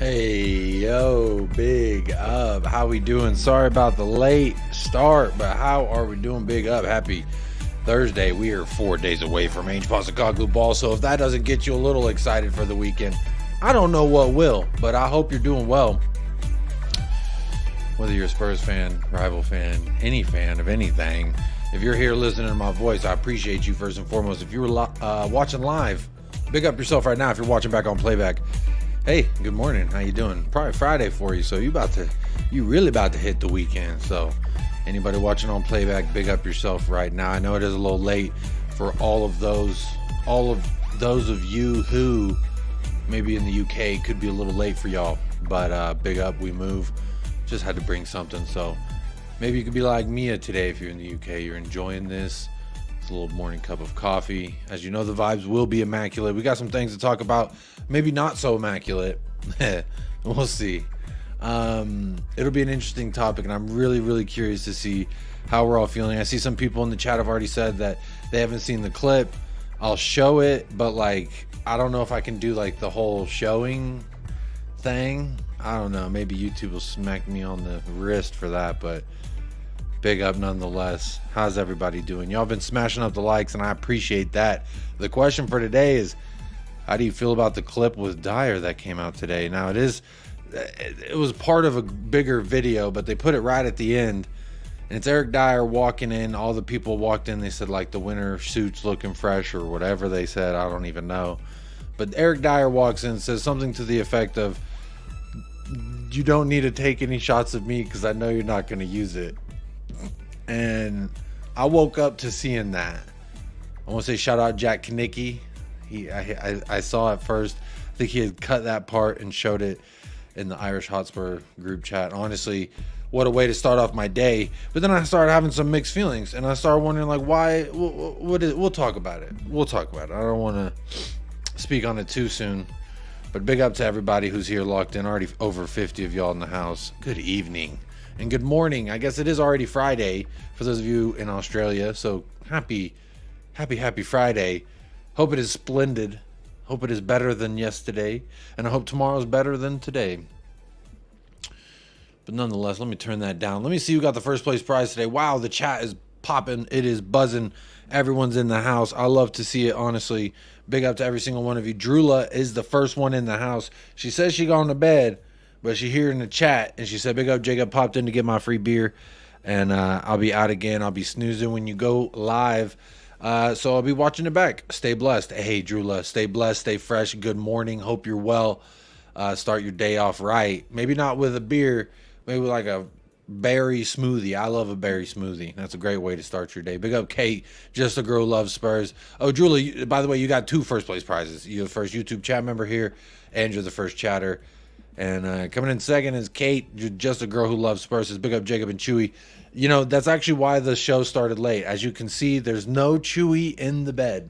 Hey, yo, big up. How we doing? Sorry about the late start, but how are we doing? Big up. Happy Thursday. We are 4 days away from Ange Postecoglou ball, so if that doesn't get you a little excited for the weekend, I don't know what will, but I hope you're doing well. Whether you're a Spurs fan, rival fan, any fan of anything, if you're here listening to my voice, I appreciate you first and foremost. If you were watching live, big up yourself right now. If you're watching back on playback, hey, good morning. How you doing? Probably Friday for you, so you really about to hit the weekend. So anybody watching on playback, big up yourself right now. I know it is a little late for all of those of you who maybe in the UK could be a little late for y'all, but big up, we move. Just had to bring something, so maybe you could be like Mia today if you're in the UK. You're enjoying this. It's a little morning cup of coffee. As you know, the vibes will be immaculate. We got some things to talk about, maybe not so immaculate. We'll see. It'll be an interesting topic, and I'm really curious to see how we're all feeling. I see some people in the chat have already said that they haven't seen the clip. I'll show it, but like I don't know if I can do like the whole showing thing. I don't know, maybe YouTube will smack me on the wrist for that, but big up nonetheless. How's everybody doing? Y'all been smashing up the likes, and I appreciate that. The question for today is, how do you feel about the clip with Dier that came out today? Now it was part of a bigger video, but they put it right at the end, and it's Eric Dier walking in. All the people walked in, they said like the winter suit's looking fresh or whatever they said, I don't even know. But Eric Dier walks in and says something to the effect of, you don't need to take any shots of me because I know you're not going to use it. And I woke up to seeing that. I want to say shout out Jack Kanicki. I saw at first, I think he had cut that part and showed it in the Irish Hotspur group chat. Honestly, what a way to start off my day. But then I started having some mixed feelings, and I started wondering like why. We'll talk about it. We'll talk about it. I don't want to speak on it too soon. But big up to everybody who's here locked in. Already over 50 of y'all in the house. Good evening and good morning. I guess it is already Friday for those of you in Australia. So happy Friday. Hope it is splendid. Hope it is better than yesterday. And I hope tomorrow's better than today. But nonetheless, let me turn that down. Let me see who got the first place prize today. Wow, the chat is popping. It is buzzing. Everyone's in the house. I love to see it, honestly. Big up to every single one of you. Drula is the first one in the house. She says she gone to bed, but she here in the chat, and she said, big up, Jacob popped in to get my free beer, and I'll be out again. I'll be snoozing when you go live, so I'll be watching it back. Stay blessed. Hey, Drula, stay blessed, stay fresh. Good morning. Hope you're well. Start your day off right. Maybe not with a beer, maybe with like a berry smoothie. I love a berry smoothie. That's a great way to start your day. Big up Kate, just a girl who loves Spurs. Oh, Julie, by the way, you got 2 first place prizes. You're the first YouTube chat member here, and you're the first chatter. And coming in second is Kate, just a girl who loves Spurs. Says big up Jacob and Chewy. You know, that's actually why the show started late. As you can see, there's no Chewy in the bed.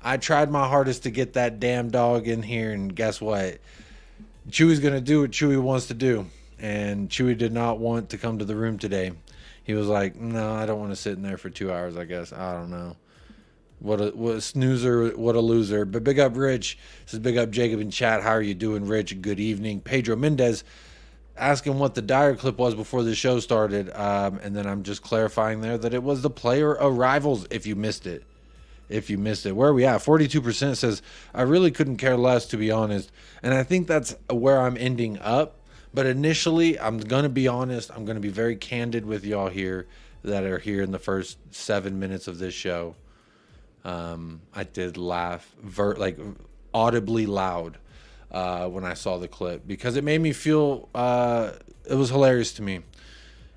I tried my hardest to get that damn dog in here, and guess what? Chewy's going to do what Chewy wants to do. And Chewy did not want to come to the room today. He was like, no, I don't want to sit in there for 2 hours, I guess. I don't know. What a snoozer, what a loser. But big up Rich. Says big up Jacob in chat. How are you doing, Rich? Good evening. Pedro Mendez asking what the Dier clip was before the show started. And then I'm just clarifying there that it was the player arrivals if you missed it. Where are we at? 42% says, I really couldn't care less, to be honest. And I think that's where I'm ending up. But initially, I'm going to be honest. I'm going to be very candid with y'all here that are here in the first 7 minutes of this show. I did laugh audibly loud when I saw the clip because it made me feel it was hilarious to me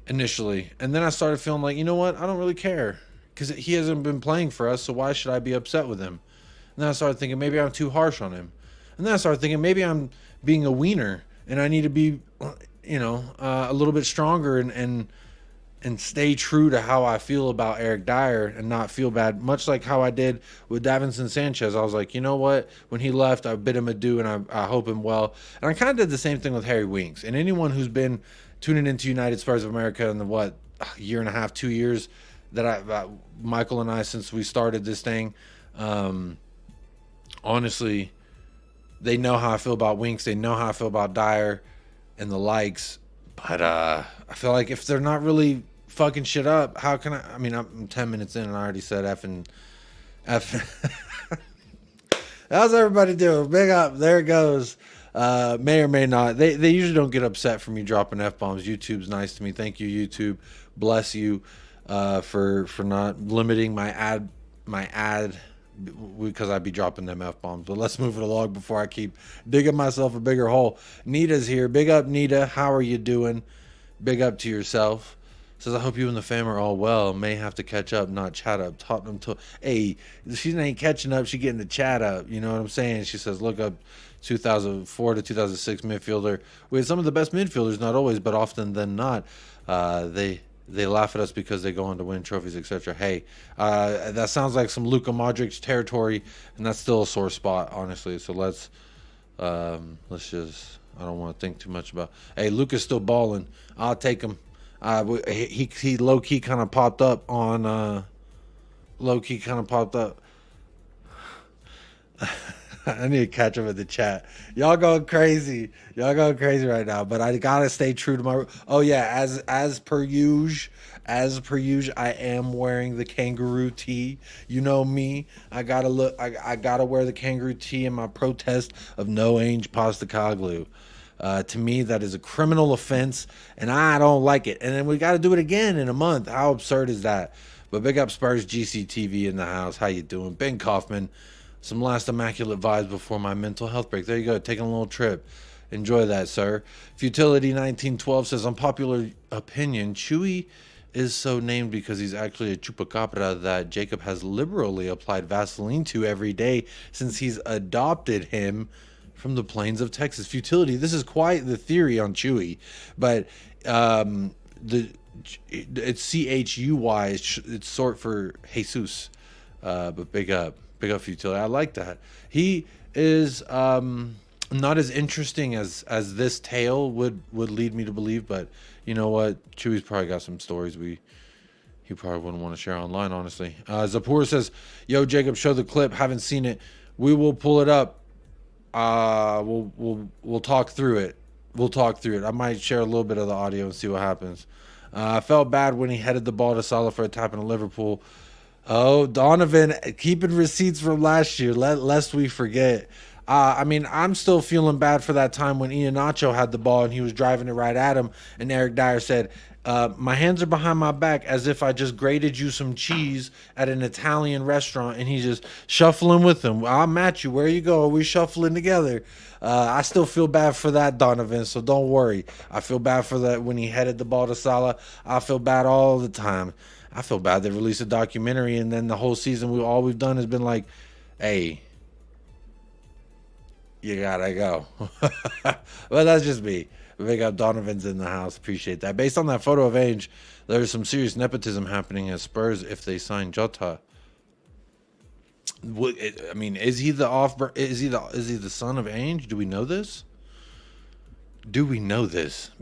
initially. And then I started feeling like, you know what? I don't really care because he hasn't been playing for us, so why should I be upset with him? And then I started thinking maybe I'm too harsh on him. And then I started thinking maybe I'm being a wiener. And I need to be, a little bit stronger and stay true to how I feel about Eric Dier and not feel bad, much like how I did with Davinson Sanchez. I was like, you know what? When he left, I bid him adieu, and I hope him well. And I kind of did the same thing with Harry Winks. And anyone who's been tuning into United Spurs of America in the, year and a half, 2 years that Michael and I, since we started this thing, honestly, they know how I feel about Winks. They know how I feel about Dier and the likes. But I feel like if they're not really fucking shit up, how can I? I mean, I'm 10 minutes in and I already said F and F. How's everybody doing? Big up. There it goes. May or may not. They usually don't get upset for me dropping F-bombs. YouTube's nice to me. Thank you, YouTube. Bless you for not limiting my ad because I'd be dropping them F-bombs. But let's move it along before I keep digging myself a bigger hole. Nita's here. Big up, Nita. How are you doing? Big up to yourself. Says, I hope you and the fam are all well. May have to catch up, not chat up. Tottenham hey, she ain't catching up. She getting the chat up. You know what I'm saying? She says, look up 2004 to 2006 midfielder. We had some of the best midfielders, not always, but often than not. They laugh at us because they go on to win trophies, etc. Hey, that sounds like some Luka Modric territory, and that's still a sore spot, honestly. So let's just, I don't want to think too much about. Hey, Luka's still balling. I'll take him. He low key kind of popped up on I need to catch him in the chat. Y'all going crazy right now. But I gotta stay true to my. Oh yeah, as per usual, I am wearing the kangaroo tee. You know me. I gotta wear the kangaroo tee in my protest of no Ange Postecoglou. To me, that is a criminal offense, and I don't like it. And then we got to do it again in a month. How absurd is that? But big up Spurs GCTV in the house. How you doing? Ben Kaufman. Some last immaculate vibes before my mental health break. There you go. Taking a little trip. Enjoy that, sir. Futility 1912 says, unpopular opinion, Chewy is so named because he's actually a chupacabra that Jacob has liberally applied Vaseline to every day since he's adopted him from the plains of Texas. Futility. This is quite the theory on Chewy, but it's CHUY. It's short for Jesus. But big up Futility. I like that. He is not as interesting as this tale would lead me to believe, but you know what? Chewy's probably got some stories he probably wouldn't want to share online, honestly. Zapur says, yo, Jacob, show the clip. Haven't seen it. We will pull it up. We'll talk through it. I might share a little bit of the audio and see what happens. I felt bad when he headed the ball to Salah for a tap in Liverpool. Oh, Donovan, keeping receipts from last year, lest we forget. I mean, I'm still feeling bad for that time when Iheanacho had the ball and he was driving it right at him, and Eric Dyer said, my hands are behind my back as if I just grated you some cheese at an Italian restaurant, and he's just shuffling with him. I'm at you. Where you go? We're shuffling together. I still feel bad for that, Donovan, so don't worry. I feel bad for that when he headed the ball to Salah. I feel bad all the time. I feel bad they released a documentary, and then the whole season all we've done has been like, hey, you gotta go. Well, that's just me. Big up Donovan's in the house. Appreciate that. Based on that photo of Ange, there's some serious nepotism happening at Spurs if they sign Jota. I mean, is he the son of Ange? Do we know this?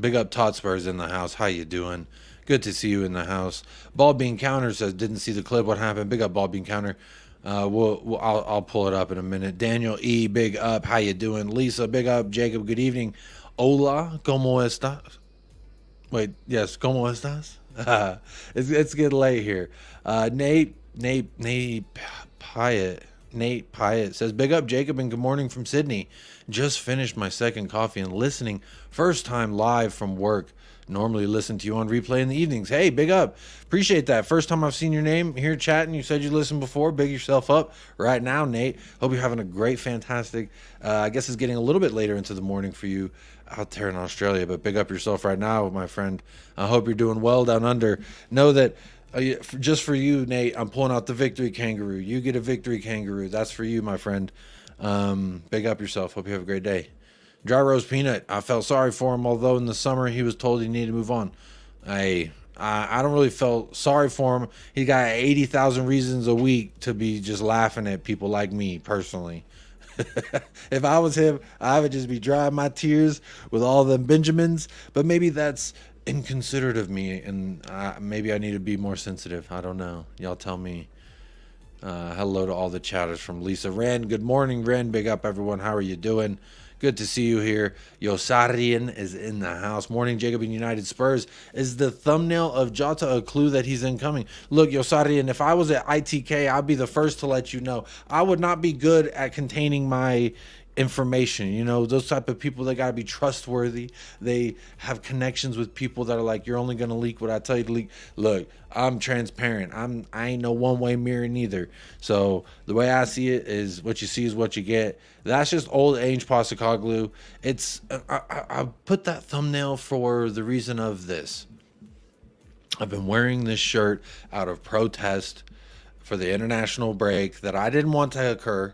Big up Todd Spurs in the house. How you doing? Good to see you in the house. Ball Bean Counter says, didn't see the clip. What happened? Big up Ball Bean Counter. I'll pull it up in a minute. Daniel E, big up. How you doing? Lisa, big up. Jacob, good evening. Hola, ¿cómo estás? Wait, yes, ¿cómo estás? It's getting late here. Nate Pyatt says, big up, Jacob, and good morning from Sydney. Just finished my second coffee and listening. First time live from work. Normally listen to you on replay in the evenings. Hey, big up. Appreciate that. First time I've seen your name here chatting. You said you listened before. Big yourself up right now, Nate. Hope you're having a great, fantastic, I guess it's getting a little bit later into the morning for you out there in Australia, but big up yourself right now, my friend. I hope you're doing well down under. Know that just for you, Nate, I'm pulling out the victory kangaroo. You get a victory kangaroo. That's for you, my friend. Big up yourself. Hope you have a great day. Dry Roast Peanut, I felt sorry for him, although in the summer he was told he needed to move on. I don't really feel sorry for him. He got 80,000 reasons a week to be just laughing at people like me, personally. If I was him, I would just be drying my tears with all them Benjamins, but maybe that's inconsiderate of me, and maybe I need to be more sensitive. I don't know. Y'all tell me. Hello to all the chatters from Lisa Ren. Good morning, Ren. Big up, everyone. How are you doing? Good to see you here. Yosarian is in the house. Morning, Jacob and United Spurs. Is the thumbnail of Jota a clue that he's incoming? Look, Yosarian, if I was at ITK, I'd be the first to let you know. I would not be good at containing my information. You know, those type of people, they got to be trustworthy. They have connections with people that are like, you're only going to leak what I tell you to leak. Look, I'm transparent. I ain't no one-way mirror neither. So the way I see it is what you see is what you get. That's just old Ange Postecoglou. It's I put that thumbnail for the reason of this. I've been wearing this shirt out of protest for the international break that I didn't want to occur.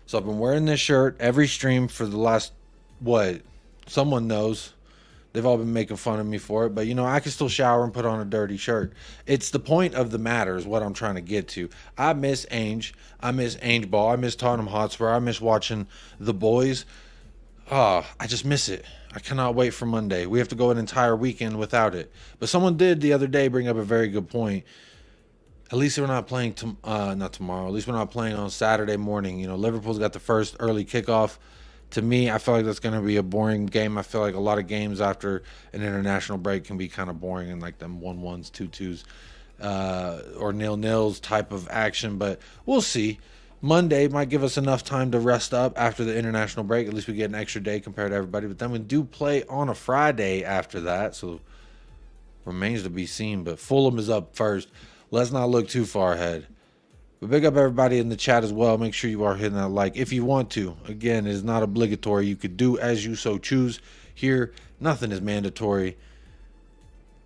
So I've been wearing this shirt every stream for the last, what, someone knows. They've all been making fun of me for it. But, you know, I can still shower and put on a dirty shirt. It's the point of the matter is what I'm trying to get to. I miss Ange. I miss Ange Ball. I miss Tottenham Hotspur. I miss watching the boys. I just miss it. I cannot wait for Monday. We have to go an entire weekend without it. But someone did the other day bring up a very good point. At least we're not playing not tomorrow. At least we're not playing on Saturday morning. You know, Liverpool's got the first early kickoff. To me, I feel like that's going to be a boring game. I feel like a lot of games after an international break can be kind of boring and like them 1-1s, 2-2s, or 0-0s type of action. But we'll see. Monday might give us enough time to rest up after the international break. At least we get an extra day compared to everybody. But then we do play on a Friday after that. So remains to be seen. But Fulham is up first. Let's not look too far ahead. But big up everybody in the chat as well. Make sure you are hitting that like if you want to. Again, it is not obligatory. You could do as you so choose. Here, nothing is mandatory.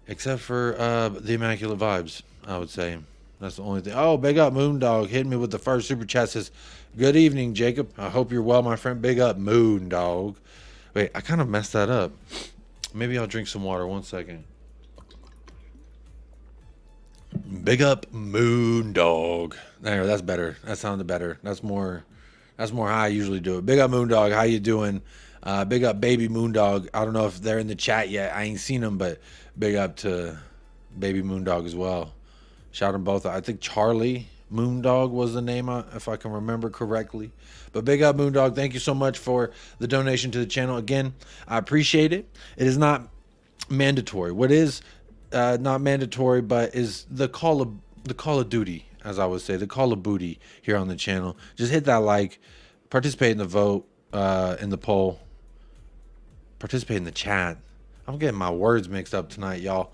Except for the Immaculate Vibes, I would say. That's the only thing. Oh, big up Moondog. Hitting me with the first super chat. Says, good evening, Jacob. I hope you're well, my friend. Big up Moondog. Wait, I kind of messed that up. Maybe I'll drink some water. 1 second. Big up Moondog. There, that's better. That sounded better. That's more how I usually do it. Big up Moondog. How you doing? Big up Baby Moondog. I don't know if they're in the chat yet. I ain't seen them, but big up to Baby Moondog as well. Shout them both out. I think Charlie Moondog was the name, if I can remember correctly. But big up Moondog. Thank you so much for the donation to the channel. Again, I appreciate it. It is not mandatory. What is not mandatory, but is the call of duty, as I would say, the call of booty here on the channel. Just hit that like, participate in the vote, in the poll, participate in the chat. I'm getting my words mixed up tonight, y'all.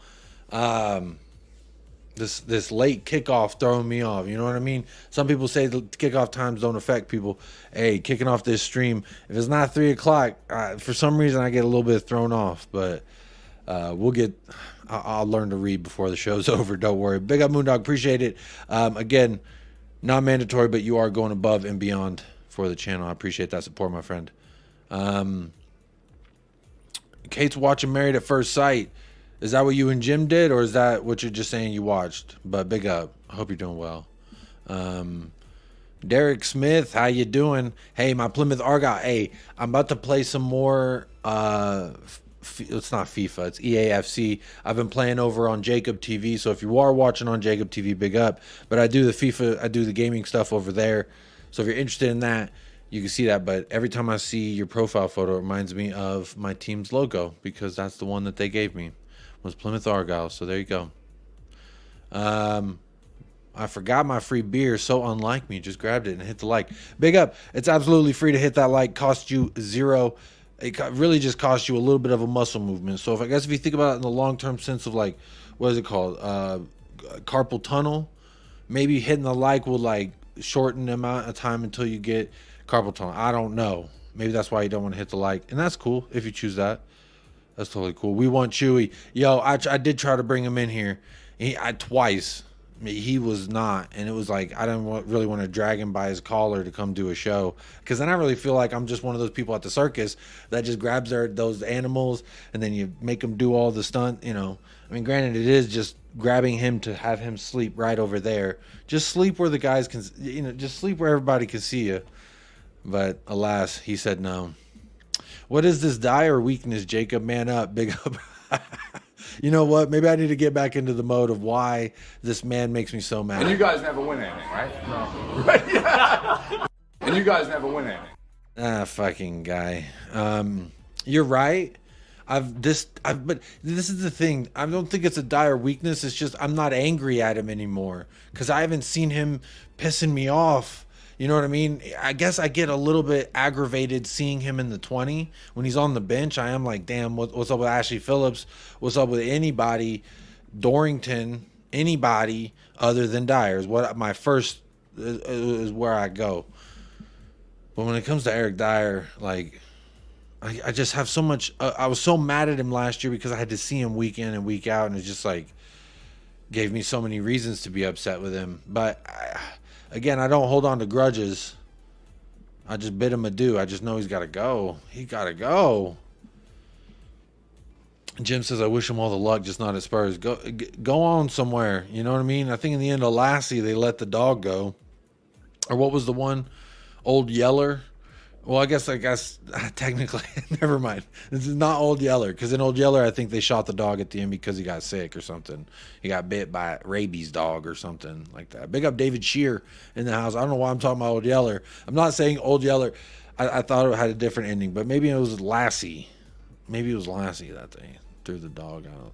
This late kickoff throwing me off. You know what I mean? Some people say the kickoff times don't affect people. Hey, kicking off this stream, if it's not 3 o'clock, for some reason I get a little bit thrown off, but I'll learn to read before the show's over. Don't worry. Big up Moondog. Appreciate it. Again, not mandatory, but you are going above and beyond for the channel. I appreciate that support, my friend. Kate's watching Married at First Sight. Is that what you and Jim did, or is that what you're just saying you watched? But big up. I hope you're doing well. Derek Smith, how you doing? Hey, my Plymouth Argyle. Hey, I'm about to play some more it's not FIFA, it's EAFC. I've been playing over on Jacob TV, so if you are watching on Jacob TV, big up. But I do the FIFA, I do the gaming stuff over there. So if you're interested in that, you can see that. But every time I see your profile photo, it reminds me of my team's logo, because that's the one that they gave me, was Plymouth Argyle. So there you go. I forgot my free beer, so unlike me. Just grabbed it and hit the like. Big up. It's absolutely free to hit that like. Costs you zero. It really just costs you a little bit of a muscle movement. So if you think about it in the long-term sense of like, what is it called? Carpal tunnel. Maybe hitting the like will like shorten the amount of time until you get carpal tunnel. I don't know. Maybe that's why you don't want to hit the like. And that's cool if you choose that. That's totally cool. We want Chewy. Yo, I did try to bring him in here. Twice. He was not, and it was like I didn't really want to drag him by his collar to come do a show, because then I really feel like I'm just one of those people at the circus that just grabs those animals and then you make them do all the stunt. You know, I mean, granted, it is just grabbing him to have him sleep right over there. Just sleep where the guys can, just sleep where everybody can see you. But alas, he said no. What is this dire weakness, Jacob? Man up, big up. You know what? Maybe I need to get back into the mode of why this man makes me so mad. And you guys never win anything, right? No. Right? Yeah. And you guys never win anything. Ah, fucking guy. You're right. But this is the thing. I don't think it's a dire weakness. It's just I'm not angry at him anymore because I haven't seen him pissing me off. You know what I mean? I guess I get a little bit aggravated seeing him in the 20 when he's on the bench. I am like, damn, what's up with Ashley Phillips? What's up with anybody, Dorrington, anybody other than Dier is what my first is where I go. But when it comes to Eric Dier, like, I just have so much. I was so mad at him last year because I had to see him week in and week out, and it just like gave me so many reasons to be upset with him. But again, I don't hold on to grudges. I just bid him adieu. I just know he's got to go. He got to go. Jim says, I wish him all the luck, just not at Spurs. Go on somewhere. You know what I mean? I think in the end of Lassie, they let the dog go. Or what was the one? Old Yeller. Well, I guess technically, never mind. This is not Old Yeller, because in Old Yeller, I think they shot the dog at the end because he got sick or something. He got bit by a rabies dog or something like that. Big up David Shear in the house. I don't know why I'm talking about Old Yeller. I'm not saying Old Yeller. I thought it had a different ending, but maybe it was Lassie. Maybe it was Lassie that they threw the dog out.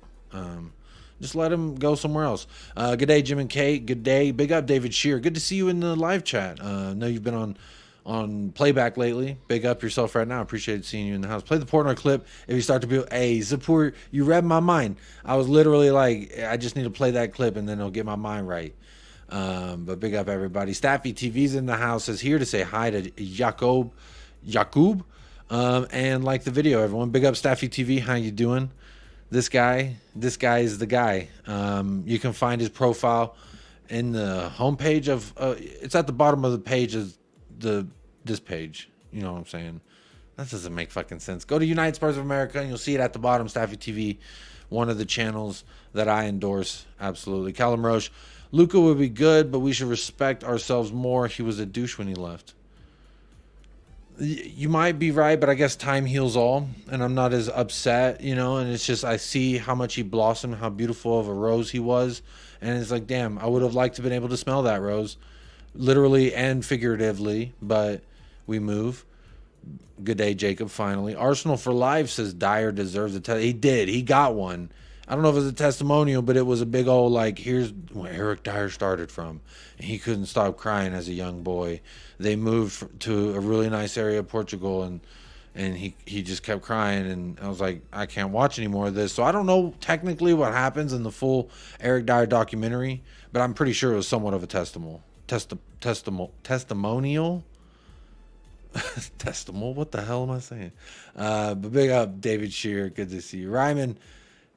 Just let him go somewhere else. Good day, Jim and Kate. Good day. Big up David Shear. Good to see you in the live chat. I know you've been on playback lately. Big up yourself right now. Appreciate seeing you in the house. Play the Portnoy clip if you start to be, hey, Zapur, you read my mind. I was literally like, I just need to play that clip and then it'll get my mind right. But big up everybody. Staffy TV's in the house, is here to say hi to Jakub. And like the video, everyone. Big up Staffy TV. How you doing? This guy is the guy. You can find his profile in the homepage of, it's at the bottom of the page of this page. You know what I'm saying? That doesn't make fucking sense. Go to United Spurs of America and you'll see it at the bottom. Staffy TV, one of the channels that I endorse. Absolutely. Callum Roche, Luka would be good, but we should respect ourselves more. He was a douche when he left. You might be right, but I guess time heals all, and I'm not as upset, you know, and it's just I see how much he blossomed, how beautiful of a rose he was, and it's like, damn, I would have liked to have been able to smell that rose, literally and figuratively, but we move. Good day, Jacob, finally. Arsenal for Life says Dier deserves a test. He did. He got one. I don't know if it was a testimonial, but it was a big old, like, here's where Eric Dier started from. And he couldn't stop crying as a young boy. They moved to a really nice area of Portugal, and he just kept crying. And I was like, I can't watch any more of this. So I don't know technically what happens in the full Eric Dier documentary, but I'm pretty sure it was somewhat of a testimonial. Testimonial? What the hell am I saying? But big up David Shear. Good to see you. Ryman,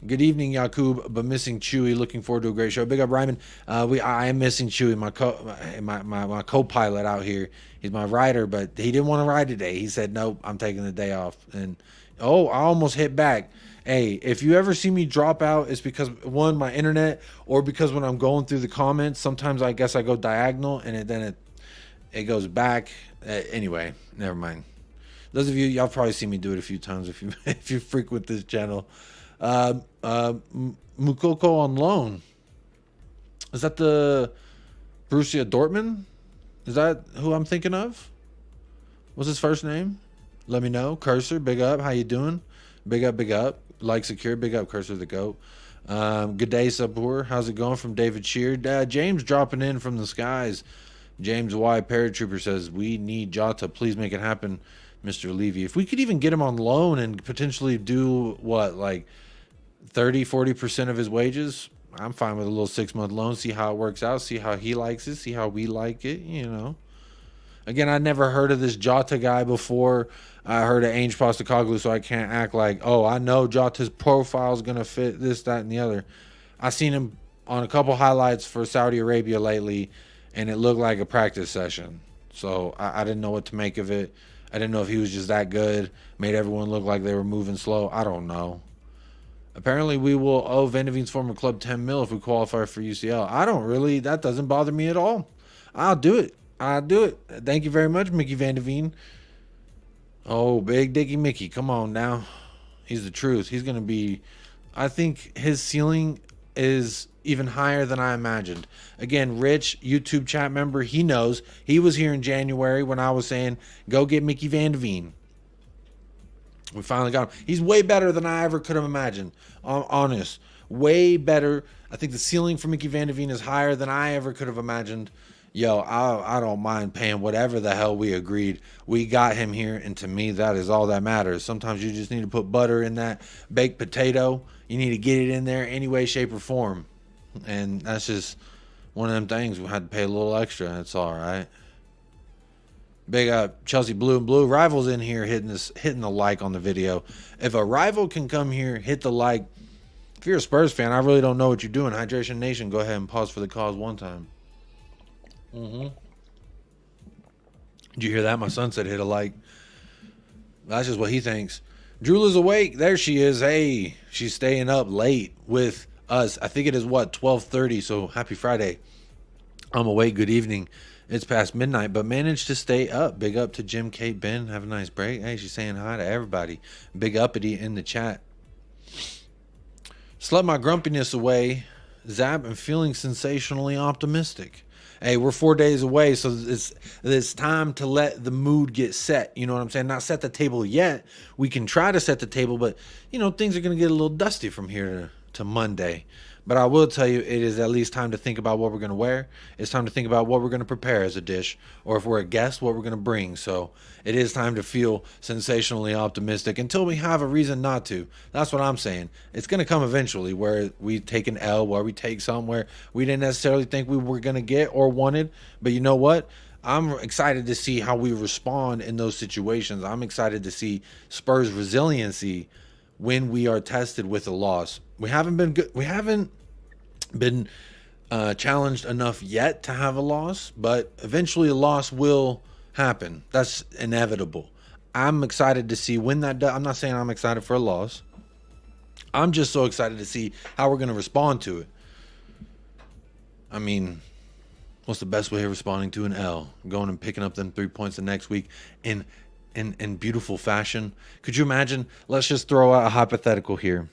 good evening, Yakub, but missing Chewy. Looking forward to a great show. Big up, Ryman. I am missing Chewy, my co-pilot out here. He's my rider, but he didn't want to ride today. He said, nope, I'm taking the day off. And, I almost hit back. Hey, if you ever see me drop out, it's because, one, my internet, or because when I'm going through the comments, sometimes I guess I go diagonal, and then it goes back. Anyway, never mind. Those of you, y'all probably seen me do it a few times if you frequent this channel. Mukoko on loan. Is that the Borussia Dortmund? Is that who I'm thinking of? What's his first name? Let me know. Cursor, big up. How you doing? Big up, big up. Like secure, big up. Cursor the GOAT. Good day, Sabur. How's it going from David Shear? James dropping in from the skies. James Y. Paratrooper says, we need Jota. Please make it happen, Mr. Levy. If we could even get him on loan and potentially do, like 30-40% of his wages, I'm fine with a little 6-month loan, see how it works out, see how he likes it, see how we like it, you know. Again, I never heard of this Jota guy before. I heard of Ange Postecoglou, so I can't act like, I know Jota's profile is going to fit this, that, and the other. I seen him on a couple highlights for Saudi Arabia lately, and it looked like a practice session. So I didn't know what to make of it. I didn't know if he was just that good, made everyone look like they were moving slow. I don't know. Apparently, we will owe Van de Veen's former club 10 mil if we qualify for UCL. I don't really. That doesn't bother me at all. I'll do it. Thank you very much, Mickey Van de Veen. Oh, Big Dicky Mickey. Come on now. He's the truth. He's going to be I think his ceiling is even higher than I imagined. Again, Rich, YouTube chat member, he knows. He was here in January when I was saying, go get Mickey Van de Veen. We finally got him. He's way better than I ever could have imagined. Honest. Way better. I think the ceiling for Mickey Van de Veen is higher than I ever could have imagined. Yo, I don't mind paying whatever the hell we agreed. We got him here, and to me, that is all that matters. Sometimes you just need to put butter in that baked potato. You need to get it in there any way, shape, or form. And that's just one of them things. We had to pay a little extra, and it's all right. Big up Chelsea Blue and Blue. Rival's in here hitting the like on the video. If a rival can come here, hit the like. If you're a Spurs fan, I really don't know what you're doing. Hydration Nation, go ahead and pause for the cause one time. Did you hear that? My son said hit a like. That's just what he thinks. Drula's awake. There she is. Hey, she's staying up late with us. I think it is what, 12:30. So happy Friday. I'm awake. Good evening. It's past midnight, but managed to stay up. Big up to Jim, Kate, Ben. Have a nice break. Hey, she's saying hi to everybody. Big uppity in the chat. Slept my grumpiness away. Zap and feeling sensationally optimistic. Hey, we're 4 days away, so it's time to let the mood get set. You know what I'm saying? Not set the table yet. We can try to set the table, but, you know, things are going to get a little dusty from here to Monday. But I will tell you, it is at least time to think about what we're going to wear. It's time to think about what we're going to prepare as a dish. Or if we're a guest, what we're going to bring. So it is time to feel sensationally optimistic until we have a reason not to. That's what I'm saying. It's going to come eventually where we take an L, where we take somewhere we didn't necessarily think we were going to get or wanted. But you know what? I'm excited to see how we respond in those situations. I'm excited to see Spurs' resiliency when we are tested with a loss. We haven't been good. We haven't been challenged enough yet to have a loss, but eventually a loss will happen. That's inevitable. I'm excited to see when that does. I'm not saying I'm excited for a loss. I'm just so excited to see how we're going to respond to it. I mean, what's the best way of responding to an L? Going and picking up them 3 points the next week in beautiful fashion. Could you imagine? Let's just throw out a hypothetical here.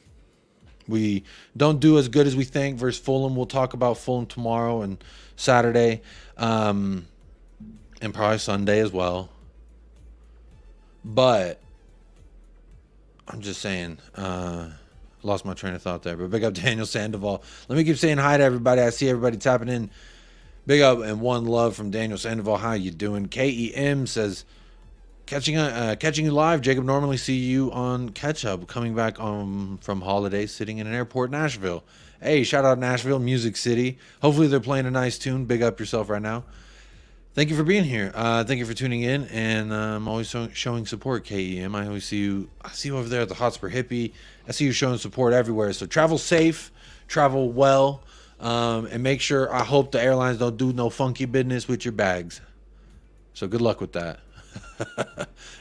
We don't do as good as we think versus Fulham. We'll talk about Fulham tomorrow and Saturday, and probably Sunday as well. But I'm just saying, lost my train of thought there. But big up Daniel Sandoval. Let me keep saying hi to everybody. I see everybody tapping in. Big up and one love from Daniel Sandoval. How you doing? KEM says, catching you live. Jacob, normally see you on Catch Up, coming back from holidays, sitting in an airport, Nashville. Hey, shout out Nashville, Music City. Hopefully they're playing a nice tune. Big up yourself right now. Thank you for being here. Thank you for tuning in, and I'm always showing support, KEM. I always see you. I see you over there at the Hotspur Hippie. I see you showing support everywhere. So travel safe, travel well, and make sure. I hope the airlines don't do no funky business with your bags. So good luck with that.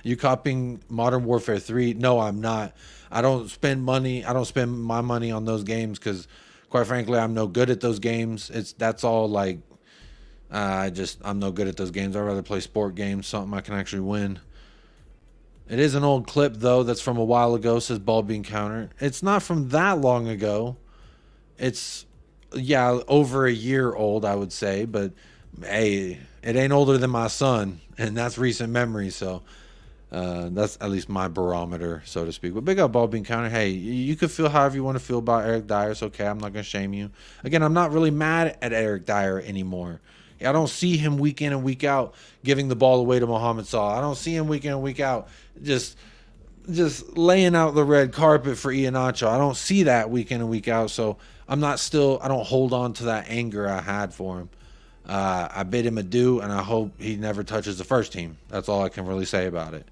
You copying Modern Warfare 3? No, I'm not. I don't spend money. I don't spend my money on those games because, quite frankly, I'm no good at those games. That's all like. I'm no good at those games. I'd rather play sport games, something I can actually win. It is an old clip, though, that's from a while ago, says Ball Being Counter. It's not from that long ago. It's, yeah, over a year old, I would say. But, hey, it ain't older than my son, and that's recent memory, so that's at least my barometer, so to speak. But big up Ball Being Counter. Hey, you could feel however you want to feel about Eric Dier. It's okay. I'm not going to shame you. Again, I'm not really mad at Eric Dier anymore. I don't see him week in and week out giving the ball away to Mohamed Salah. I don't see him week in and week out just laying out the red carpet for Iheanacho. I don't see that week in and week out. So I don't hold on to that anger I had for him. I bid him adieu, and I hope he never touches the first team. That's all I can really say about it.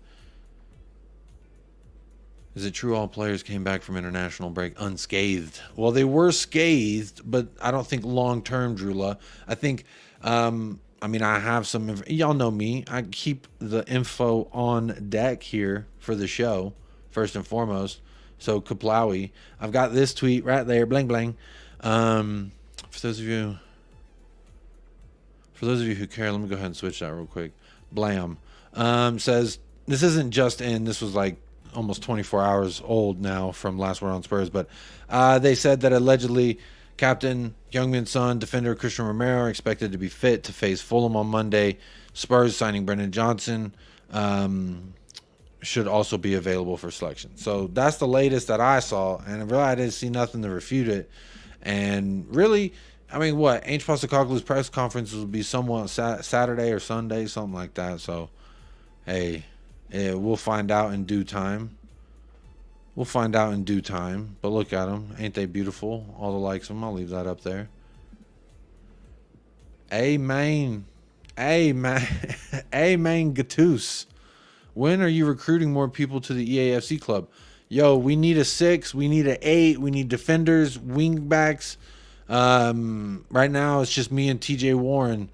Is it true all players came back from international break unscathed? Well, they were scathed, but I don't think long-term, Drula. I think... I have some, y'all know me. I keep the info on deck here for the show, first and foremost. So Kaplawi, I've got this tweet right there, bling bling. For those of you who care, let me go ahead and switch that real quick. Blam says this isn't just in. This was like almost 24 hours old now from last word on Spurs. But they said that allegedly Captain Youngman's son, defender Christian Romero, expected to be fit to face Fulham on Monday. Spurs signing Brendan Johnson should also be available for selection. So that's the latest that I saw, and really I didn't see nothing to refute it. And really, I mean, what? Ange Postecoglou's press conference will be somewhat Saturday or Sunday, something like that. So, hey, we'll find out in due time. We'll find out in due time. But look at them. Ain't they beautiful? All the likes of them. I'll leave that up there. Amen. Amen. Amen, Gattuso. When are you recruiting more people to the EAFC club? Yo, we need a 6. We need an 8. We need defenders, wing backs. Right now, it's just me and TJ Warren.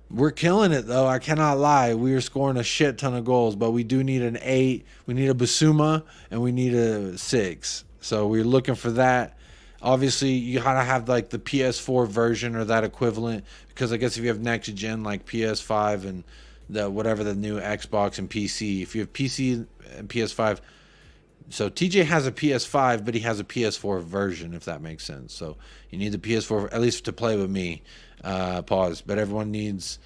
We're killing it, though. I cannot lie. We are scoring a shit ton of goals, but we do need an 8. We need a Basuma, and we need a 6. So we're looking for that. Obviously, you gotta have like the PS4 version or that equivalent, because I guess if you have next gen like PS5 and the whatever the new Xbox and PC, if you have PC and PS5, so TJ has a PS5, but he has a PS4 version, if that makes sense. So you need the PS4 at least to play with me. Pause. But everyone needs.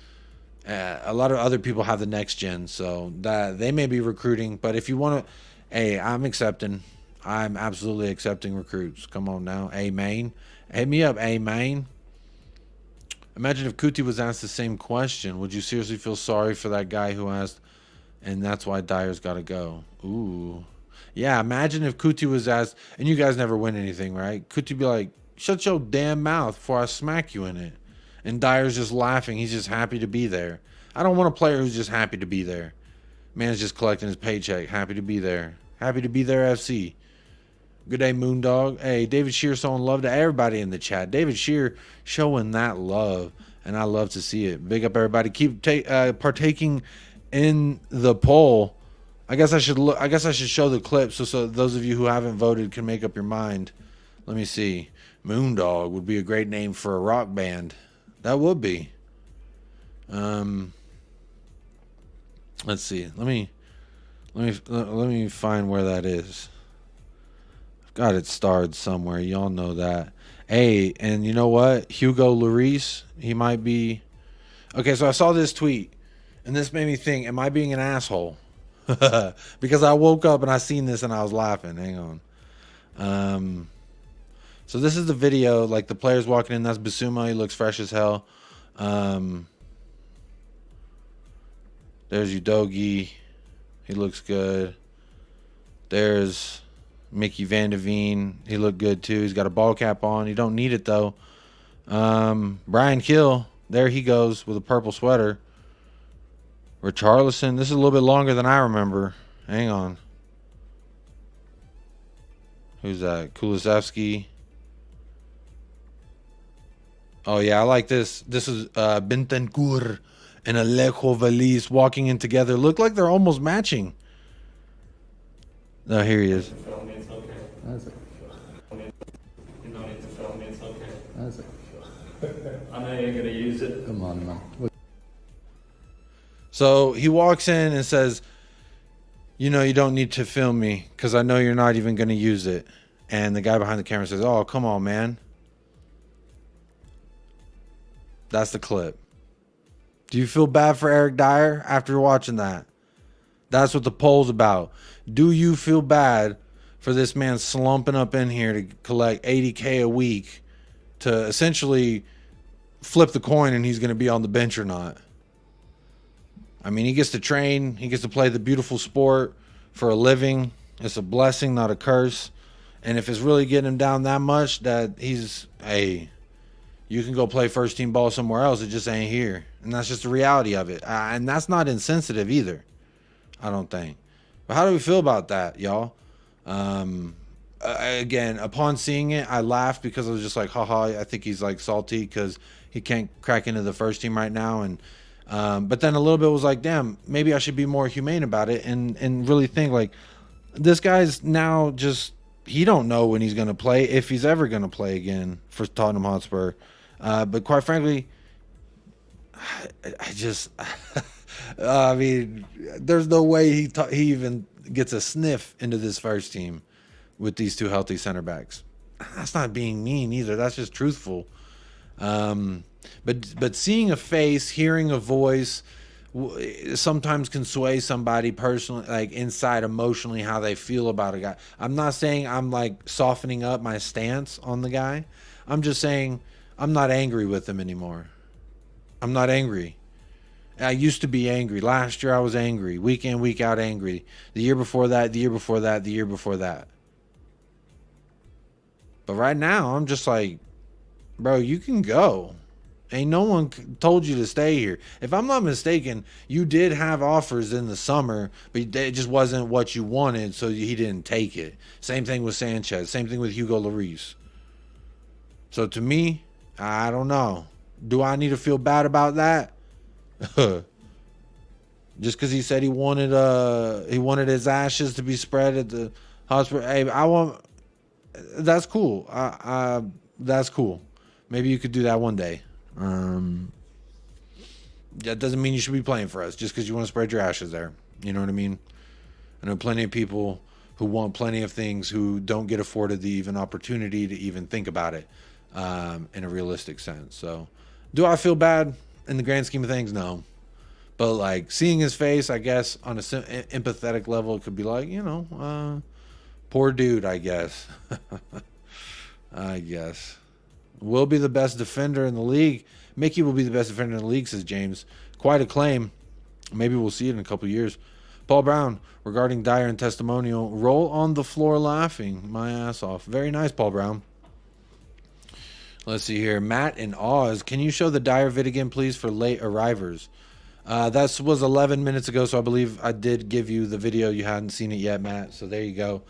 A lot of other people have the next gen, so that they may be recruiting. But if you want to, hey, I'm accepting. I'm absolutely accepting recruits. Come on now, Amen. Hit me up, Amen. Imagine if Kuti was asked the same question. Would you seriously feel sorry for that guy who asked, and that's why Dier's got to go? Ooh. Yeah, imagine if Kuti was asked, and you guys never win anything, right? Kuti be like, shut your damn mouth before I smack you in it. And Dier's just laughing. He's just happy to be there. I don't want a player who's just happy to be there. Man's just collecting his paycheck. Happy to be there. Happy to be there, FC. Good day, Moondog. Hey, David Shear showing love to everybody in the chat. David Shear showing that love, and I love to see it. Big up, everybody. Keep partaking in the poll. I guess I should look. I guess I should show the clip so those of you who haven't voted can make up your mind. Let me see. Moondog would be a great name for a rock band. That would be. Let's see. Let me find where that is. I've got it starred somewhere. Y'all know that. Hey, and you know what? Hugo Lloris, he might be. Okay, so I saw this tweet, and this made me think: am I being an asshole? Because I woke up and I seen this and I was laughing. Hang on. So this is the video, like the players walking in. That's Basuma. He looks fresh as hell. There's Udogie. He looks good. There's Mickey Van de Veen. He looked good too. He's got a ball cap on. You don't need it though. Brian Kill. There he goes with a purple sweater. Richarlison. This is a little bit longer than I remember. Hang on. Who's that? Kulusevski. Oh, yeah, I like this. This is Bentancur and Alejo Valise walking in together. Look like they're almost matching. No, here he is. I know you're going to use it. Come on, man. So he walks in and says, you know, you don't need to film me because I know you're not even going to use it. And the guy behind the camera says, oh, come on, man. That's the clip. Do you feel bad for Eric Dier after watching that? That's what the poll's about. Do you feel bad for this man slumping up in here to collect $80K a week to essentially flip the coin and he's going to be on the bench or not? I mean, he gets to train. He gets to play the beautiful sport for a living. It's a blessing, not a curse. And if it's really getting him down that much that he's, hey, you can go play first team ball somewhere else. It just ain't here. And that's just the reality of it. And that's not insensitive either, I don't think. But how do we feel about that, y'all? Again, upon seeing it, I laughed because I was just like, haha, I think he's like salty because he can't crack into the first team right now. And but then a little bit was like, damn, maybe I should be more humane about it and really think like this guy's now just, he don't know when he's going to play, if he's ever going to play again for Tottenham Hotspur. But quite frankly, I just, I mean, there's no way he gets a sniff into this first team with these two healthy center backs. That's not being mean either. That's just truthful. But seeing a face, hearing a voice, sometimes can sway somebody personally, like inside emotionally, how they feel about a guy. I'm not saying I'm like softening up my stance on the guy. I'm just saying I'm not angry with him anymore. I'm not angry. I used to be angry. Last year I was angry. Week in, week out angry. The year before that, the year before that, the year before that. But right now I'm just like, bro, you can go. Ain't no one told you to stay here. If I'm not mistaken, you did have offers in the summer, but it just wasn't what you wanted, so he didn't take it. Same thing with Sanchez. Same thing with Hugo Lloris. So to me, I don't know. Do I need to feel bad about that? Just because he said he wanted his ashes to be spread at the hospital. Hey, that's cool. That's cool. Maybe you could do that one day. That doesn't mean you should be playing for us just because you want to spread your ashes there. You know what I mean? I know plenty of people who want plenty of things who don't get afforded the even opportunity to even think about it in a realistic sense. So, do I feel bad in the grand scheme of things? No. But like seeing his face, I guess on a empathetic level, it could be like, poor dude, I guess. I guess. Will be the best defender in the league. Mickey will be the best defender in the league, says James. Quite a claim. Maybe we'll see it in a couple of years. Paul Brown, regarding Dier and testimonial, roll on the floor laughing my ass off. Very nice, Paul Brown. Let's see here. Matt in Oz. Can you show the Dier vid again, please, for late arrivers? That was 11 minutes ago, so I believe I did give you the video. You hadn't seen it yet, Matt. So there you go.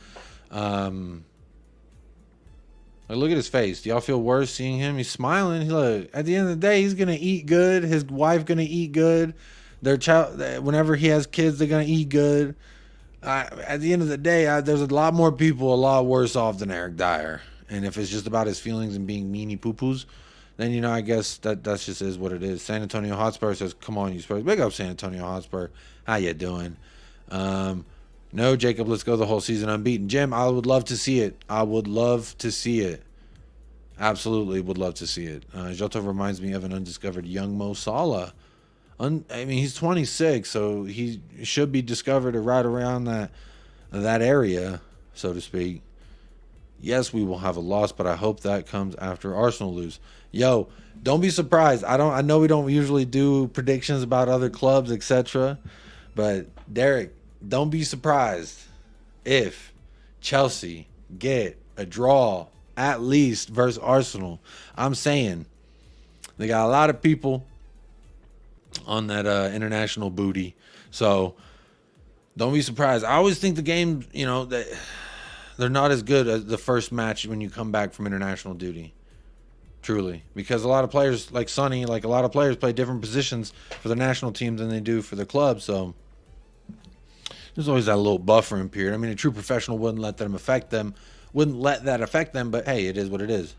Look at his face. Do y'all feel worse seeing him? He's smiling. Look, at the end of the day, he's gonna eat good. His wife gonna eat good. Their child, whenever he has kids, they're gonna eat good. At the end of the day, there's a lot more people a lot worse off than Eric Dier. And if it's just about his feelings and being meanie poo-poos, then I guess that just is what it is. San Antonio Hotspur says, "Come on, you Spurs." Big up San Antonio Hotspur. How you doing? No, Jacob, let's go the whole season unbeaten. Jim, I would love to see it. I would love to see it. Absolutely would love to see it. Jota reminds me of an undiscovered young Mo Salah. He's 26, so he should be discovered right around that area, so to speak. Yes, we will have a loss, but I hope that comes after Arsenal lose. Yo, don't be surprised. I know we don't usually do predictions about other clubs, etc. But Derek, don't be surprised if Chelsea get a draw at least versus Arsenal. I'm saying they got a lot of people on that international booty. So don't be surprised. I always think the game, that they're not as good as the first match when you come back from international duty. Truly. Because a lot of players, like Sonny, a lot of players play different positions for the national team than they do for the club. So there's always that little buffering period. A true professional wouldn't let that affect them, but hey, it is what it is.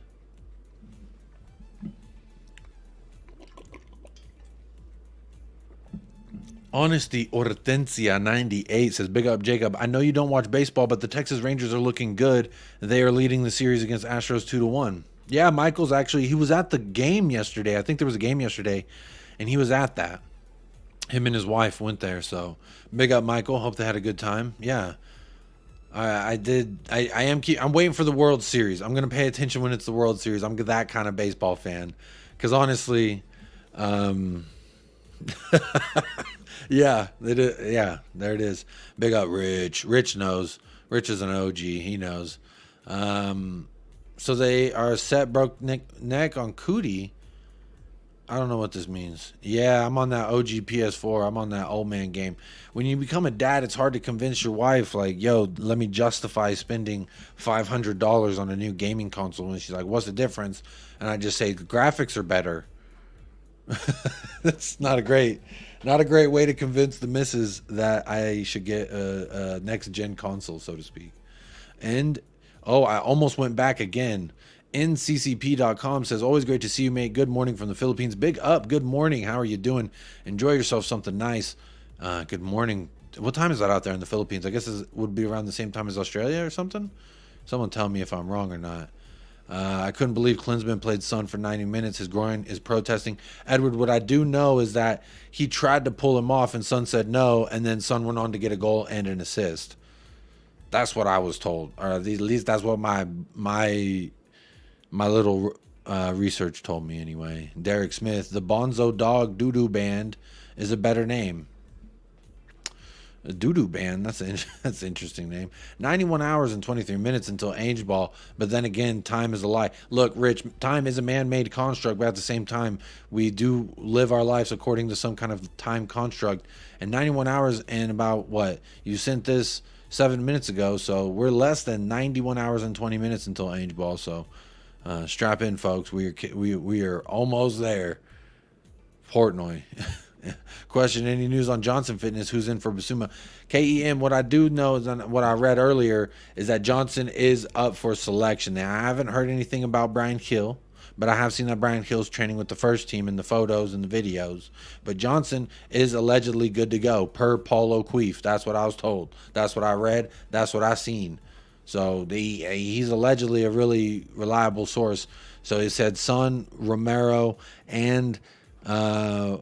Honesty Hortensia 98 says, big up Jacob. I know you don't watch baseball, but the Texas Rangers are looking good. They are leading the series against Astros 2-1. Yeah, Michael's he was at the game yesterday. I think there was a game yesterday, and he was at that. Him and his wife went there, so big up Michael. Hope they had a good time. Yeah, I did. I'm waiting for the World Series. I'm gonna pay attention when it's the World Series. I'm that kind of baseball fan, because honestly, yeah, yeah, there it is. Big up Rich. Rich knows. Rich is an OG. He knows. So they are set broke neck on Cootie. I don't know what this means. Yeah, I'm on that OG PS4. I'm on that old man game. When you become a dad, it's hard to convince your wife, yo, let me justify spending $500 on a new gaming console. And she's like, what's the difference? And I just say, the graphics are better. That's not a great way to convince the missus that I should get a next-gen console, so to speak. And, I almost went back again. NCCP.com says, always great to see you, mate. Good morning from the Philippines. Big up. Good morning. How are you doing? Enjoy yourself something nice. Good morning. what time is that out there in the Philippines? I guess it would be around the same time as Australia or something. Someone tell me if I'm wrong or not. I couldn't believe Klinsmann played Son for 90 minutes. His groin is protesting. Edward, what I do know is that he tried to pull him off and Son said no, and then Son went on to get a goal and an assist. That's what I was told, or at least that's what my little research told me anyway. Derek Smith, the Bonzo Dog Doo-Doo Band is a better name. A doo-doo band, that's an interesting name. 91 hours and 23 minutes until Ange ball, but then again, time is a lie. Look, Rich, time is a man-made construct, but at the same time, we do live our lives according to some kind of time construct. And 91 hours and about what? You sent this 7 minutes ago, so we're less than 91 hours and 20 minutes until Ange ball. So strap in, folks. We are almost there. Portnoy. Question, any news on Johnson Fitness? Who's in for Basuma? KEM, what I do know is, what I read earlier, is that Johnson is up for selection. Now, I haven't heard anything about Brian Hill, but I have seen that Brian Hill's training with the first team in the photos and the videos. But Johnson is allegedly good to go, per Paulo Queef. That's what I was told. That's what I read. That's what I seen. So he's allegedly a really reliable source. So he said Son, Romero, and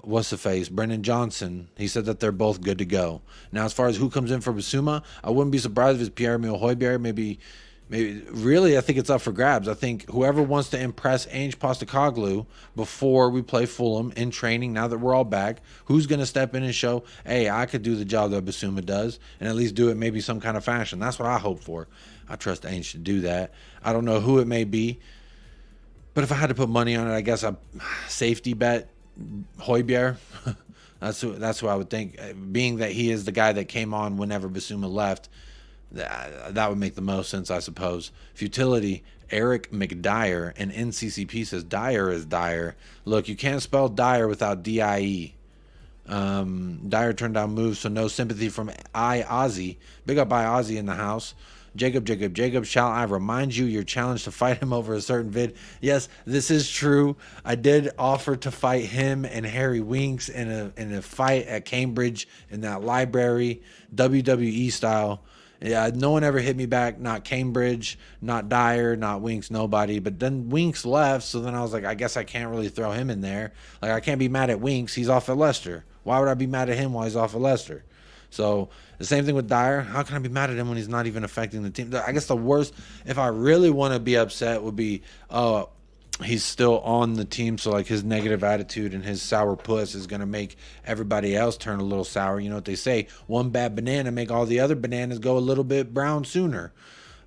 what's the face? Brendan Johnson. He said that they're both good to go. Now, as far as who comes in for Basuma, I wouldn't be surprised if it's Pierre-Emile Højbjerg. Maybe, really, I think it's up for grabs. I think whoever wants to impress Ange Postecoglou before we play Fulham in training, now that we're all back, who's going to step in and show, hey, I could do the job that Basuma does, and at least do it maybe some kind of fashion. That's what I hope for. I trust Ange to do that. I don't know who it may be, but if I had to put money on it, I guess a safety bet, Højbjerg. That's who I would think, being that he is the guy that came on whenever Basuma left. That would make the most sense, I suppose. Futility, Eric McDyer, and NCCP says Dier is Dier. Look, you can't spell Dier without D-I-E. Dier turned down moves, so no sympathy from Ozzy. Big up by Ozzy in the house. Jacob, shall I remind you your challenge to fight him over a certain vid? Yes, this is true. I did offer to fight him and Harry Winks in a fight at Cambridge in that library, WWE style. Yeah, no one ever hit me back. Not Cambridge, not Dier, not Winks, nobody. But then Winks left, so then I was like, I guess I can't really throw him in there. Like, I can't be mad at Winks. He's off at Leicester. Why would I be mad at him while he's off at Leicester? So the same thing with Dier. How can I be mad at him when he's not even affecting the team? I guess the worst, if I really want to be upset, would be, he's still on the team, so like his negative attitude and his sour puss is going to make everybody else turn a little sour. You know what they say, one bad banana make all the other bananas go a little bit brown sooner.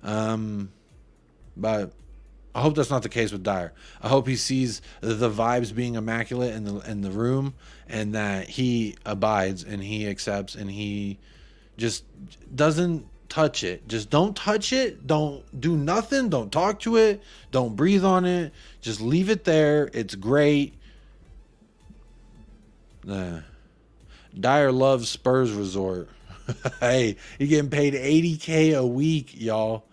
But I hope that's not the case with Dier. I hope he sees the vibes being immaculate in the room, and that he abides and he accepts and he just doesn't touch it. Just don't touch it. Don't do nothing. Don't talk to it. Don't breathe on it. Just leave it there. It's great. Dier loves Spurs Resort. Hey, he getting paid $80K a week, y'all.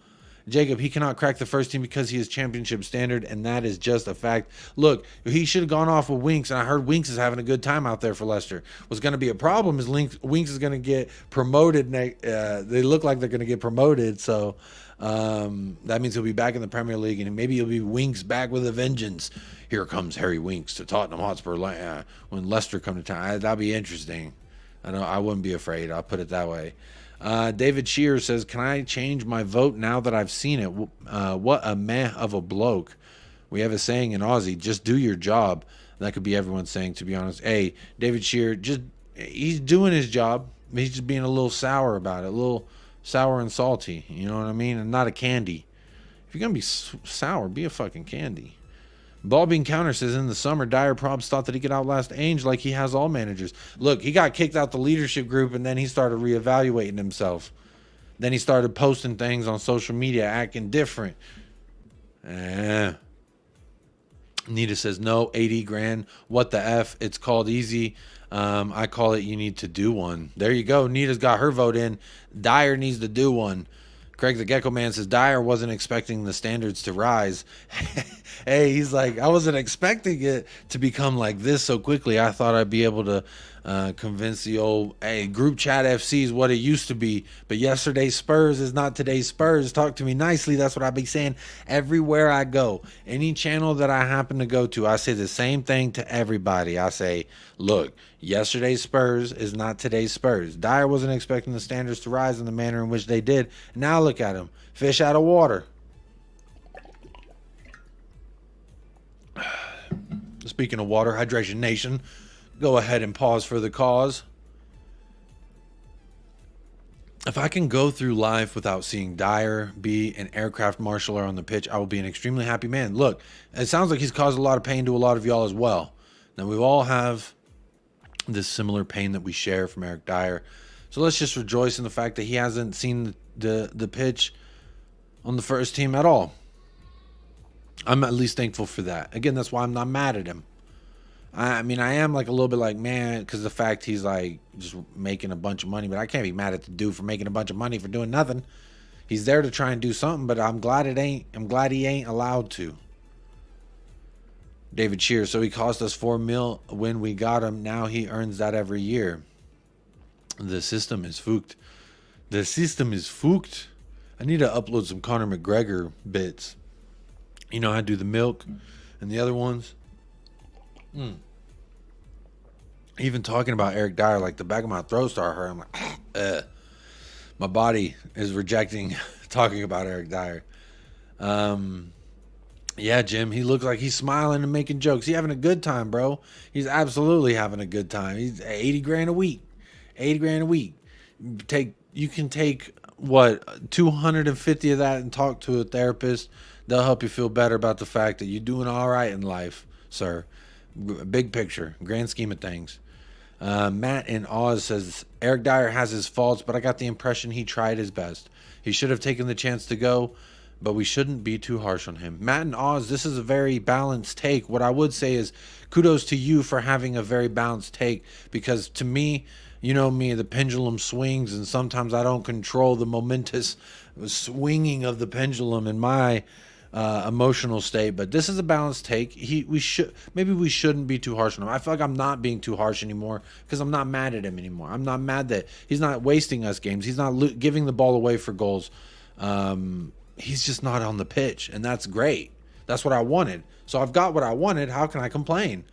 Jacob, he cannot crack the first team because he is championship standard, and that is just a fact. Look, he should have gone off with Winks, and I heard Winks is having a good time out there for Leicester. What's going to be a problem is Winks is going to get promoted. They look like they're going to get promoted, so that means he'll be back in the Premier League, and maybe he'll be Winks back with a vengeance. Here comes Harry Winks to Tottenham Hotspur when Leicester come to town. That'll be interesting. I wouldn't be afraid. I'll put it that way. David Shear says, can I change my vote now that I've seen it? What a meh of a bloke. We have a saying in Aussie, just do your job. That could be everyone's saying, to be honest. Hey, David Shear, he's doing his job. He's just being a little sour about it, a little sour and salty. You know what I mean? And not a candy. If you're going to be sour, be a fucking candy. Ballbean Counter says, in the summer, Dier probs thought that he could outlast Ange like he has all managers. Look, he got kicked out the leadership group, and then he started reevaluating himself. Then he started posting things on social media, acting different. Nita says, no, 80 grand. What the F? It's called easy. I call it you need to do one. There you go. Nita's got her vote in. Dier needs to do one. Craig the Gecko Man says, Dier wasn't expecting the standards to rise. Hey, he's like, I wasn't expecting it to become like this so quickly. I thought I'd be able to Convince the old, hey, group chat FC is what it used to be, but yesterday's Spurs is not today's Spurs. Talk to me nicely. That's what I be saying everywhere I go. Any channel that I happen to go to, I say the same thing to everybody. I say, look, yesterday's Spurs is not today's Spurs. Dier wasn't expecting the standards to rise in the manner in which they did. Now look at them, fish out of water. Speaking of water, Hydration Nation, go ahead and pause for the cause. If I can go through life without seeing Dier be an aircraft marshaller on the pitch, I will be an extremely happy man. Look, it sounds like he's caused a lot of pain to a lot of y'all as well. Now, we all have this similar pain that we share from Eric Dier. So let's just rejoice in the fact that he hasn't seen the pitch on the first team at all. I'm at least thankful for that. Again, that's why I'm not mad at him. I mean, I am like a little bit like, man, because the fact he's like just making a bunch of money, but I can't be mad at the dude for making a bunch of money for doing nothing. He's there to try and do something, but I'm glad he ain't allowed to. David Shear, so he cost us $4 million when we got him. Now he earns that every year. The system is fooked. The system is fooked. I need to upload some Conor McGregor bits. You know, I do the milk and the other ones. Even talking about Eric Dier, like the back of my throat started hurting. I'm like, my body is rejecting talking about Eric Dier. Yeah, Jim, he looks like he's smiling and making jokes. He's having a good time, bro. He's absolutely having a good time. He's 80 grand a week. 80 grand a week. You can take what, 250 of that and talk to a therapist. They'll help you feel better about the fact that you're doing all right in life, sir. Big picture, grand scheme of things. Matt in Oz says, Eric Dier has his faults, but I got the impression he tried his best. He should have taken the chance to go, but we shouldn't be too harsh on him. Matt in Oz, this is a very balanced take. What I would say is kudos to you for having a very balanced take, because to me, you know me, the pendulum swings, and sometimes I don't control the momentous swinging of the pendulum in my emotional state. But this is a balanced take. We shouldn't be too harsh on him. I feel like I'm not being too harsh anymore because I'm not mad at him anymore. I'm not mad that he's not wasting us games. He's not giving the ball away for goals. He's just not on the pitch, and that's great. That's what I wanted. So I've got what I wanted. How can I complain?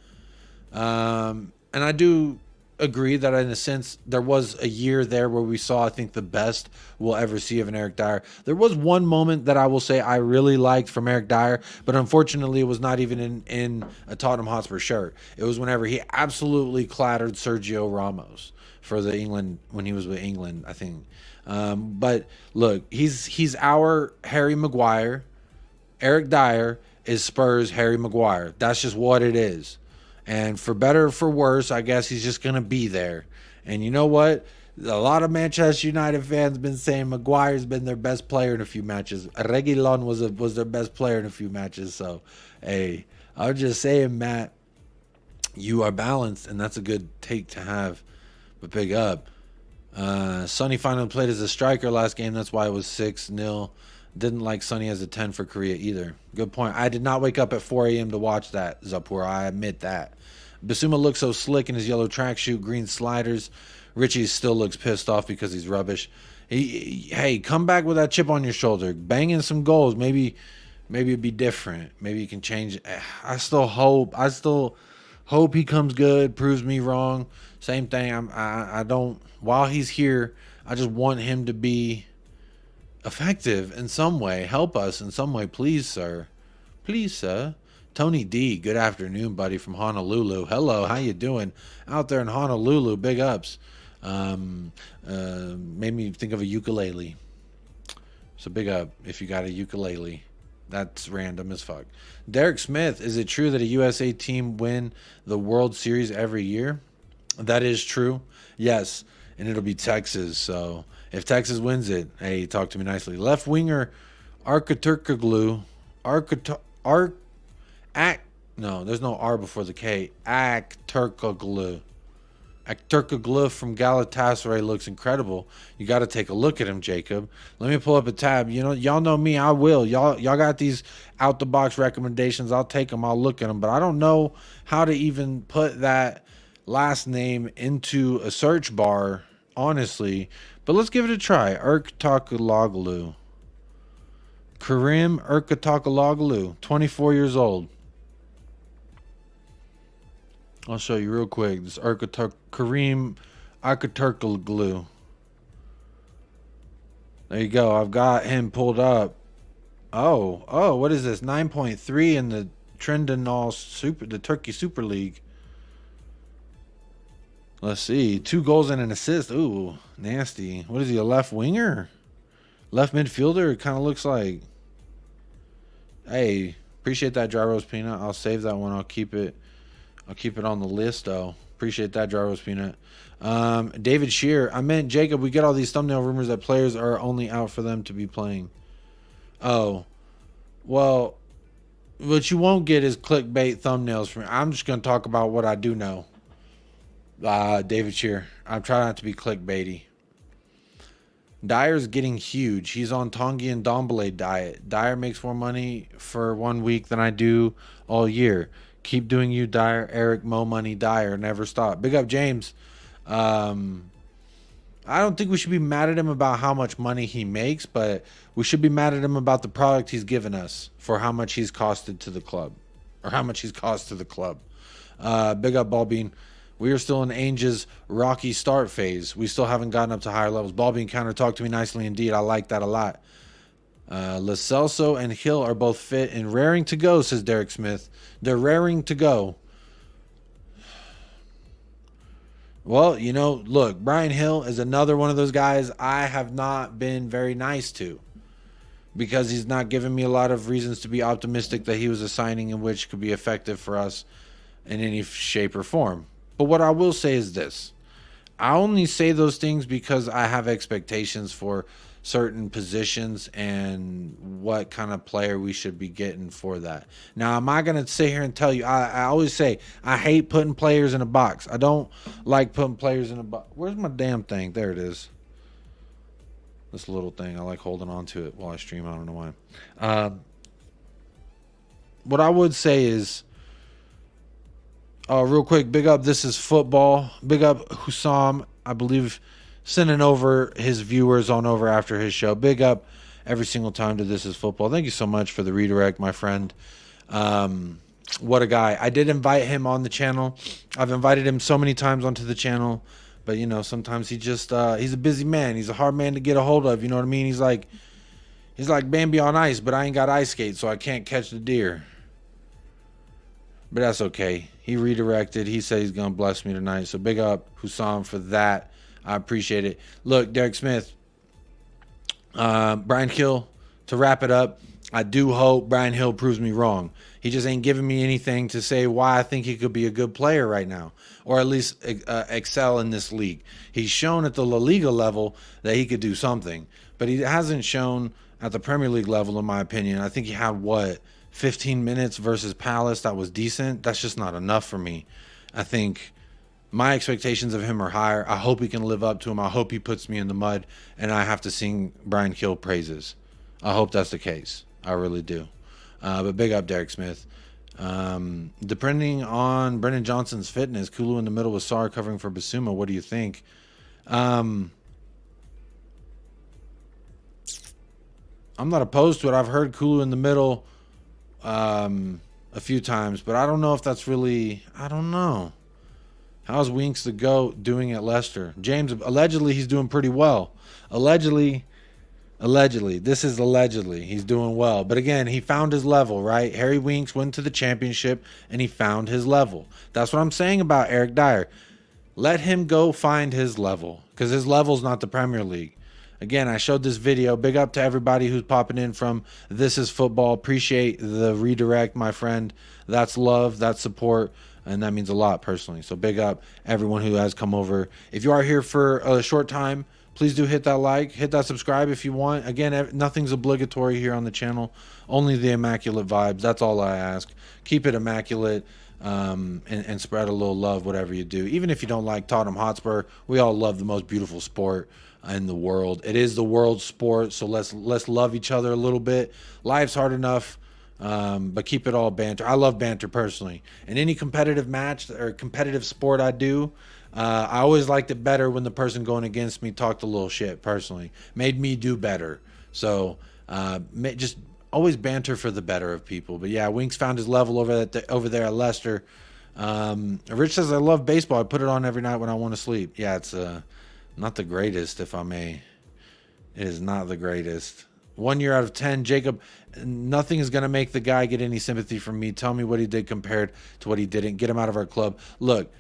And I do agree that in a sense there was a year there where we saw, I think, the best we'll ever see of an Eric Dier. There was one moment that I will say I really liked from Eric Dier, but unfortunately it was not even in a Tottenham Hotspur shirt. It was whenever he absolutely clattered Sergio Ramos for the England, when he was with England, I think. But look, he's our Harry Maguire. Eric Dier is Spurs Harry Maguire. That's just what it is. And for better or for worse, I guess he's just going to be there. And you know what? A lot of Manchester United fans been saying Maguire's been their best player in a few matches. Reguilon was their best player in a few matches. So, hey, I'm just saying, Matt, you are balanced, and that's a good take to have. But big up. Sonny finally played as a striker last game. That's why it was 6-0. Didn't like Sonny as a 10 for Korea either. Good point. I did not wake up at 4 a.m. to watch that, Zapur. I admit that. Basuma looks so slick in his yellow tracksuit, green sliders. Richie still looks pissed off because he's rubbish. Hey, come back with that chip on your shoulder. Bang in some goals. Maybe it'd be different. Maybe you can change it. I still hope he comes good, proves me wrong. Same thing. I don't, while he's here, I just want him to be effective in some way. Help us in some way, please, sir. Please, sir. Tony D, good afternoon, buddy, from Honolulu. Hello, how you doing? Out there in Honolulu, big ups. Made me think of a ukulele. So big up if you got a ukulele. That's random as fuck. Derek Smith, is it true that a USA team win the World Series every year? That is true. Yes, and it'll be Texas, so if Texas wins it, hey, talk to me nicely. Left winger Postecoglou, no, there's no R before the K. Postecoglou from Galatasaray looks incredible. You got to take a look at him, Jacob. Let me pull up a tab. You know, y'all know me. I will. Y'all got these out the box recommendations. I'll take them. I'll look at them, but I don't know how to even put that last name into a search bar, honestly. But let's give it a try. Postecoglou. Karim Postecoglou, 24 years old. I'll show you real quick. This Karim Postecoglou. There you go. I've got him pulled up. Oh, what is this? 9.3 in the the Turkey Super League. Let's see. 2 goals and an assist. Ooh, nasty. What is he, a left winger? Left midfielder, it kind of looks like. Hey, appreciate that, Dry Roast Peanut. I'll save that one. I'll keep it on the list, though. Appreciate that, Dry Roast Peanut. David Shear. I meant, Jacob, we get all these thumbnail rumors that players are only out for them to be playing. Oh, well, what you won't get is clickbait thumbnails from me. I'm just going to talk about what I do know. David Shear. I'm trying not to be clickbaity. Dier's getting huge. He's on Tongi and Dombele diet. Dier makes more money for 1 week than I do all year. Keep doing you, Dier. Eric, Mo Money, Dier. Never stop. Big up, James. I don't think we should be mad at him about how much money he makes, but we should be mad at him about the product he's given us for how much he's costed to the club. Or how much he's cost to the club. Big up, Ballbean. We are still in Ange's rocky start phase. We still haven't gotten up to higher levels. Ballbean counter talked to me nicely indeed. I like that a lot. Lo Celso and Hill are both fit and raring to go, says Derek Smith. They're raring to go. Well, you know, look, Brian Hill is another one of those guys I have not been very nice to, because he's not given me a lot of reasons to be optimistic that he was a signing in which could be effective for us in any shape or form. But what I will say is this. I only say those things because I have expectations for certain positions and what kind of player we should be getting for that. Now, am I going to sit here and tell you, I always say, I hate putting players in a box. I don't like putting players in a box. Where's my damn thing? There it is. This little thing. I like holding on to it while I stream. I don't know why. What I would say is, real quick, big up, this is football. Big up Hussam, I believe, sending over his viewers on over after his show. Big up every single time to This Is Football. Thank you so much for the redirect, my friend. What a guy. I did invite him on the channel. I've invited him so many times onto the channel. But, you know, sometimes he just, he's a busy man. He's a hard man to get a hold of. You know what I mean? He's like Bambi on ice, but I ain't got ice skates, so I can't catch the deer. But that's okay. He redirected. He said he's going to bless me tonight. So big up Hussam for that. I appreciate it. Look, Derek Smith, Brian Hill, to wrap it up, I do hope Brian Hill proves me wrong. He just ain't giving me anything to say why I think he could be a good player right now, or at least excel in this league. He's shown at the La Liga level that he could do something, but he hasn't shown at the Premier League level, in my opinion. I think he had, 15 minutes versus Palace. That was decent. That's just not enough for me. I think my expectations of him are higher. I hope he can live up to them. I hope he puts me in the mud and I have to sing Brian Hill praises. I hope that's the case. I really do. But big up Derek Smith. Depending on Brendan Johnson's fitness, Kulu in the middle with Sarr covering for Basuma. What do you think? I'm not opposed to it. I've heard Kulu in the middle a few times, but I don't know if that's really, I don't know. How's Winks the GOAT doing at Leicester? James, allegedly he's doing pretty well. Allegedly, this is allegedly, he's doing well. But again, he found his level, right? Harry Winks went to the championship and he found his level. That's what I'm saying about Eric Dier. Let him go find his level, because his level's not the Premier League. Again, I showed this video. Big up to everybody who's popping in from This Is Football. Appreciate the redirect, my friend. That's love, that's support, and that means a lot personally. So big up everyone who has come over. If you are here for a short time, please do hit that like, hit that subscribe if you want. Again, nothing's obligatory here on the channel. Only the immaculate vibes. That's all I ask. Keep it immaculate. And spread a little love, whatever you do. Even if you don't like Tottenham Hotspur, we all love the most beautiful sport in the world. It is the world sport, so let's love each other a little bit. Life's hard enough But keep it all banter. I love banter personally. In any competitive match or competitive sport I do, I always liked it better when the person going against me talked a little shit personally. Made me do better. So just always banter for the better of people. But yeah, Winks found his level over there at Leicester. Rich says, I love baseball. I put it on every night when I want to sleep. Yeah, it's not the greatest, if I may. It is not the greatest. 1 year out of 10, Jacob, nothing is going to make the guy get any sympathy from me. Tell me what he did compared to what he didn't. Get him out of our club. Look,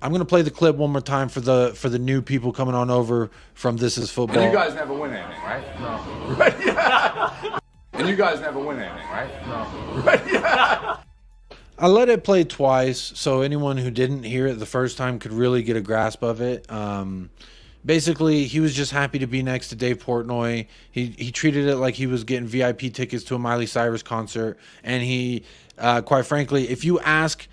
I'm going to play the clip one more time for the new people coming on over from This Is Football. And you guys never win anything, right? No. Right? Yeah. And you guys never win anything, right? No. Right? Yeah. I let it play twice, so anyone who didn't hear it the first time could really get a grasp of it. Basically, he was just happy to be next to Dave Portnoy. He treated it like he was getting VIP tickets to a Miley Cyrus concert. And he, quite frankly, if you ask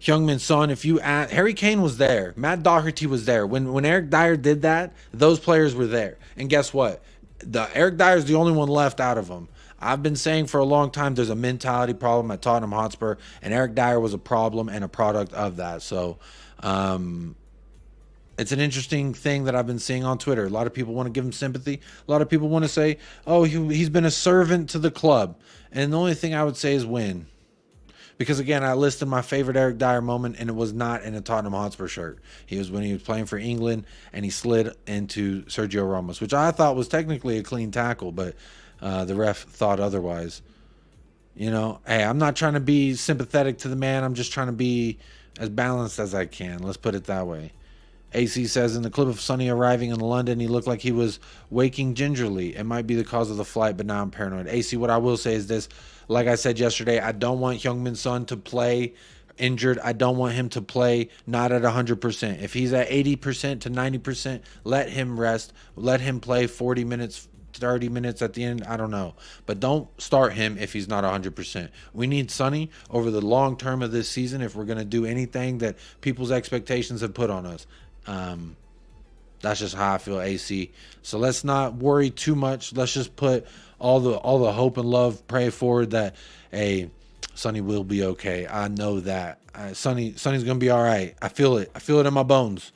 Heung-Min Son, Harry Kane was there. Matt Doherty was there. When Eric Dier did that, those players were there. And guess what? Eric Dier is the only one left out of them. I've been saying for a long time there's a mentality problem at Tottenham Hotspur, and Eric Dier was a problem and a product of that. So it's an interesting thing that I've been seeing on Twitter. A lot of people want to give him sympathy. A lot of people want to say, oh, he's been a servant to the club. And the only thing I would say is win. Because, again, I listed my favorite Eric Dier moment, and it was not in a Tottenham Hotspur shirt. He was when he was playing for England, and he slid into Sergio Ramos, which I thought was technically a clean tackle, but the ref thought otherwise. You know, hey, I'm not trying to be sympathetic to the man. I'm just trying to be as balanced as I can. Let's put it that way. AC says, in the clip of Sonny arriving in London, he looked like he was waking gingerly. It might be the cause of the flight, but now I'm paranoid. AC, what I will say is this. Like I said yesterday, I don't want Heung-Min Son to play injured. I don't want him to play not at 100%. If he's at 80% to 90%, let him rest. Let him play 40 minutes, 30 minutes at the end. I don't know. But don't start him if he's not 100%. We need Sonny over the long term of this season if we're going to do anything that people's expectations have put on us. That's just how I feel, AC. So let's not worry too much. Let's just put all the hope and love, pray forward that, hey, Sonny will be okay. I know that. Sonny's gonna be all right. I feel it. I feel it in my bones.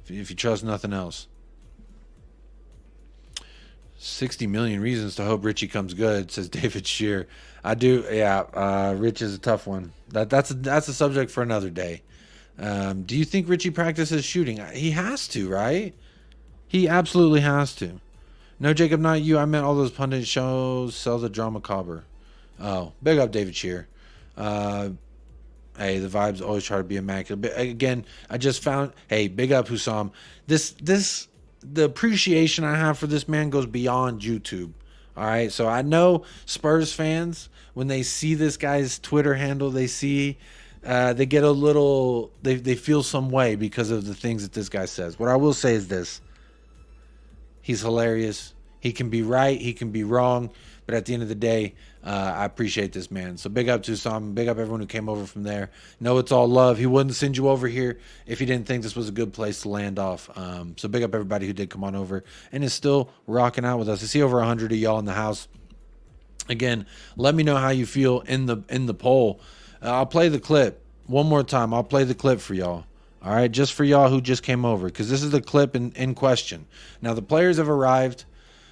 If you trust nothing else. 60 million reasons to hope Richie comes good, says David Shear. I do. Yeah. Rich is a tough one. That's a subject for another day. Do you think Richie practices shooting? He has to, right? He absolutely has to. No, Jacob, not you. I meant all those pundit shows sell the drama cobber. Oh, big up David Shear. Hey, the vibes always try to be immaculate. But again, I just found, hey, big up Hussam. The appreciation I have for this man goes beyond YouTube. All right, so I know Spurs fans, when they see this guy's Twitter handle, they see... they get a little, they feel some way because of the things that this guy says. What I will say is this. He's hilarious. He can be right. He can be wrong. But at the end of the day, I appreciate this man. So big up to Sam. Big up everyone who came over from there. Know it's all love. He wouldn't send you over here if he didn't think this was a good place to land off. So big up everybody who did come on over and is still rocking out with us. I see over 100 of y'all in the house. Again, let me know how you feel in the poll. I'll play the clip one more time. I'll play the clip for y'all. All right, just for y'all who just came over, because this is the clip in question. Now, the players have arrived,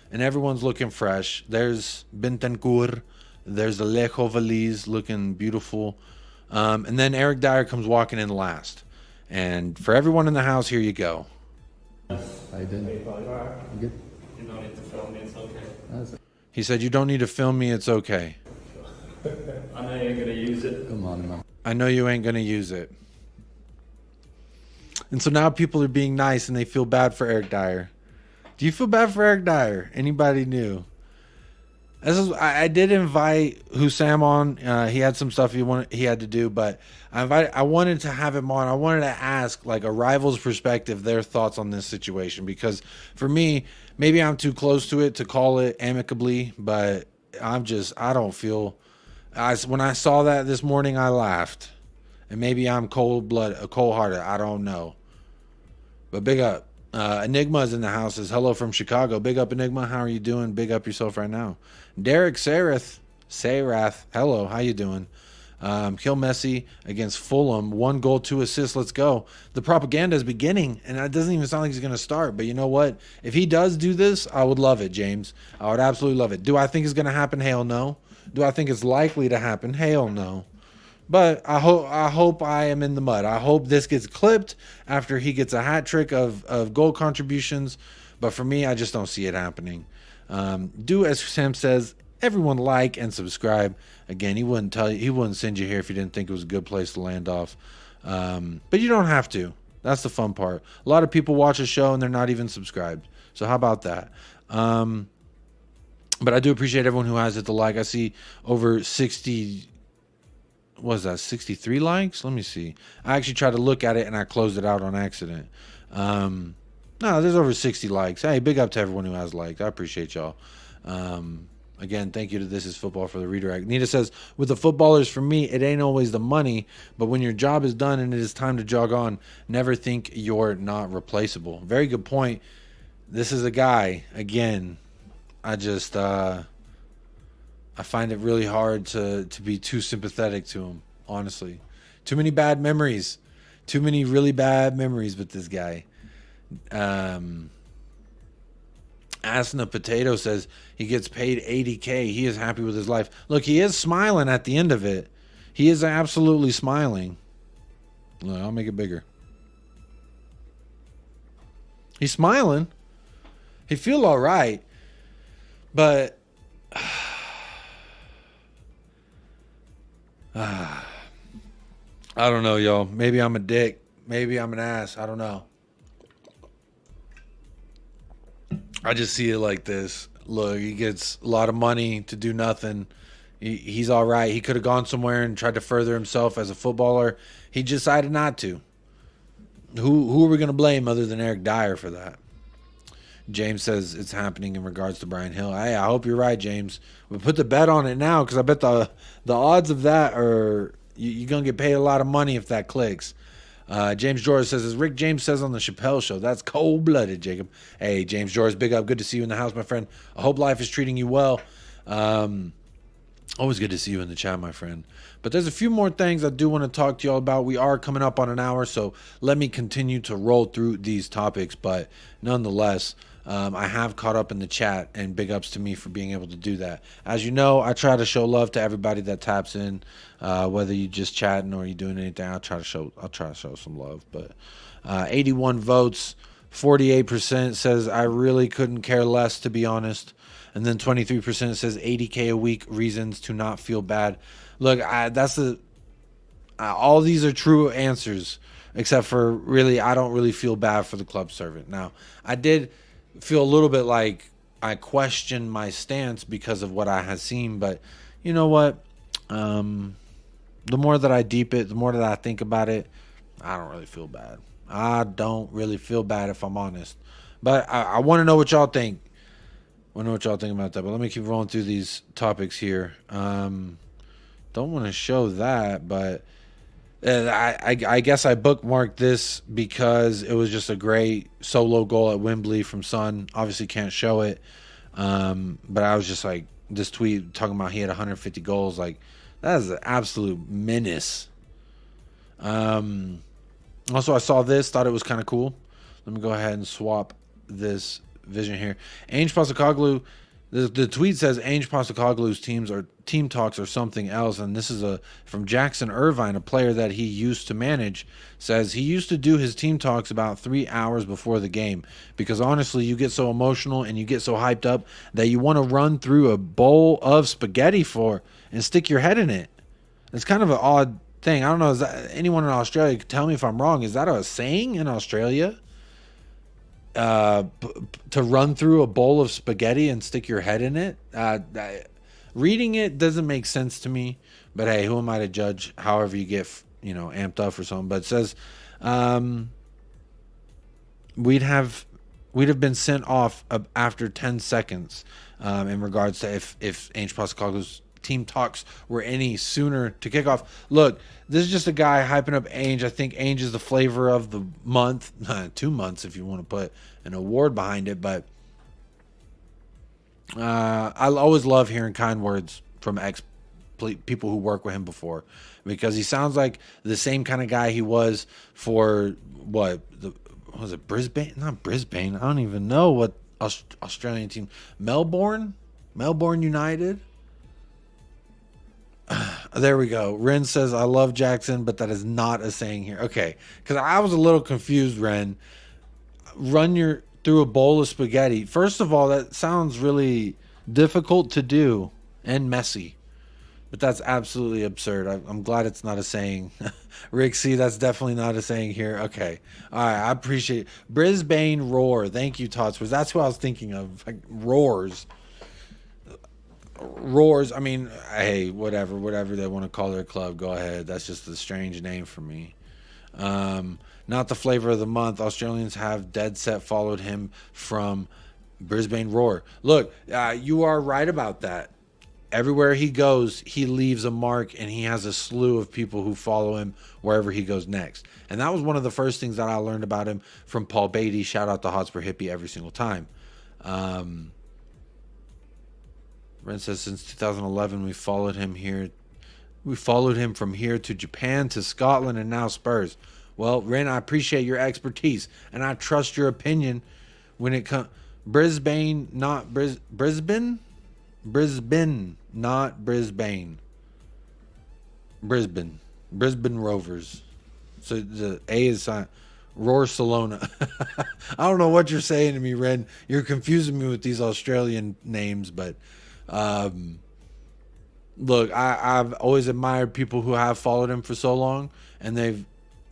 and everyone's looking fresh. There's Bentancur. There's Alejo Valiz looking beautiful. And then Eric Dier comes walking in last. And for everyone in the house, here you go. I did. You Good. don't need to film me, it's okay. He said, you don't need to film me, it's okay. I know you're gonna use it. Come on, man. I know you ain't going to use it. And so now people are being nice and they feel bad for Eric Dier. Do you feel bad for Eric Dier? Anybody new? I did invite Hussam on. He had some stuff he had to do, but I wanted to have him on. I wanted to ask, like, a rival's perspective, their thoughts on this situation. Because for me, maybe I'm too close to it to call it amicably, but I don't feel... when I saw that this morning, I laughed. And maybe I'm cold-hearted. I don't know. But big up. Enigma is in the house. Says hello from Chicago. Big up, Enigma. How are you doing? Big up yourself right now. Derek Sareth. Sayrath, hello, how you doing? Kill Messi against Fulham. 1 goal, 2 assists. Let's go. The propaganda is beginning, and it doesn't even sound like he's going to start. But you know what? If he does do this, I would love it, James. I would absolutely love it. Do I think it's going to happen? Hell no. Do I think it's likely to happen? Hell no. But I hope I am in the mud. I hope this gets clipped after he gets a hat trick of goal contributions. But for me, I just don't see it happening. Do as Sam says. Everyone like and subscribe. Again, he wouldn't send you here if you didn't think it was a good place to land off. But you don't have to. That's the fun part. A lot of people watch a show and they're not even subscribed. So how about that? But I do appreciate everyone who has hit the like. I see over 60. What was that? 63 likes? Let me see. I actually tried to look at it and I closed it out on accident. No, there's over 60 likes. Hey, big up to everyone who has liked. I appreciate y'all. Again, thank you to This Is Football for the redirect. Nita says, with the footballers, for me, it ain't always the money, but when your job is done and it is time to jog on, never think you're not replaceable. Very good point. This is a guy, again, I find it really hard to be too sympathetic to him, honestly. Too many bad memories. Too many really bad memories with this guy. Asna Potato says he gets paid $80K. He is happy with his life. Look, he is smiling at the end of it. He is absolutely smiling. Look, I'll make it bigger. He's smiling. He feel all right. But I don't know, y'all. Maybe I'm a dick. Maybe I'm an ass. I don't know. I just see it like this. Look, he gets a lot of money to do nothing. He's all right. He could have gone somewhere and tried to further himself as a footballer. He decided not to. Who are we going to blame other than Eric Dier for that? James says it's happening in regards to Brian Hill. Hey, I hope you're right, James. We put the bet on it now because I bet the odds of that are you're going to get paid a lot of money if that clicks. James George says, as Rick James says on the Chappelle Show, that's cold-blooded, Jacob. Hey, James George, big up. Good to see you in the house, my friend. I hope life is treating you well. Always good to see you in the chat, my friend. But there's a few more things I do want to talk to y'all about. We are coming up on an hour, so let me continue to roll through these topics. But nonetheless, I have caught up in the chat, and big ups to me for being able to do that. As you know, I try to show love to everybody that taps in, whether you just chatting or you doing anything. I'll try to show some love. But 81 votes, 48% says I really couldn't care less, to be honest, and then 23% says $80K a week reasons to not feel bad. Look, all these are true answers, except for really I don't really feel bad for the club servant. Now, I did feel a little bit like I questioned my stance because of what I had seen, but you know what? The more that I deep it, the more that I think about it, I don't really feel bad. I don't really feel bad, if I'm honest. But I want to know what y'all think. I want to know what y'all think about that. But let me keep rolling through these topics here. Don't want to show that, but I guess I bookmarked this because it was just a great solo goal at Wembley from Son. Obviously can't show it. But I was just like, this tweet talking about he had 150 goals. Like, that is an absolute menace. Also, I saw this, thought it was kind of cool. Let me go ahead and swap this vision here. Ange Postecoglou, the tweet says Ange Postecoglou's team talks are something else, and this is from Jackson Irvine, a player that he used to manage, says he used to do his team talks about 3 hours before the game because honestly you get so emotional and you get so hyped up that you want to run through a bowl of spaghetti and stick your head in it. It's kind of an odd thing. I don't know, is that anyone in Australia could tell me if I'm wrong? Is that a saying in Australia? To run through a bowl of spaghetti and stick your head in it. Reading it doesn't make sense to me, but hey, who am I to judge however you get, amped up for something? But it says, we'd have been sent off after 10 seconds, in regards to if Ange Postecoglou's team talks were any sooner to kick off. Look, this is just a guy hyping up Ange. I think Ange is the flavor of the month, 2 months if you want to put an award behind it. But I always love hearing kind words from people who work with him before, because he sounds like the same kind of guy he was for what was it, Brisbane? Not Brisbane. I don't even know what Australian team. Melbourne United. There we go. Ren says, I love Jackson, but that is not a saying here. Okay, because I was a little confused, Ren. Run through a bowl of spaghetti. First of all, that sounds really difficult to do and messy. But that's absolutely absurd. I'm glad it's not a saying. Rick C, that's definitely not a saying here. Okay. All right, I appreciate it. Brisbane Roar. Thank you, Tots. That's what I was thinking of. Like, roars. I mean, hey, whatever they want to call their club, go ahead. That's just a strange name for me. Not the flavor of the month. Australians have dead set followed him from Brisbane Roar. Look, you are right about that. Everywhere he goes, he leaves a mark, and he has a slew of people who follow him wherever he goes next. And that was one of the first things that I learned about him from Paul Beatty. Shout out to Hotspur Hippie every single time. Ren says, since 2011, we followed him here. We followed him from here to Japan to Scotland and now Spurs. Well, Ren, I appreciate your expertise, and I trust your opinion when it comes. Brisbane, not Brisbane? Brisbane, not Brisbane. Brisbane Rovers. So the A is silent. Barcelona. I don't know what you're saying to me, Ren. You're confusing me with these Australian names, but look, I've always admired people who have followed him for so long and they've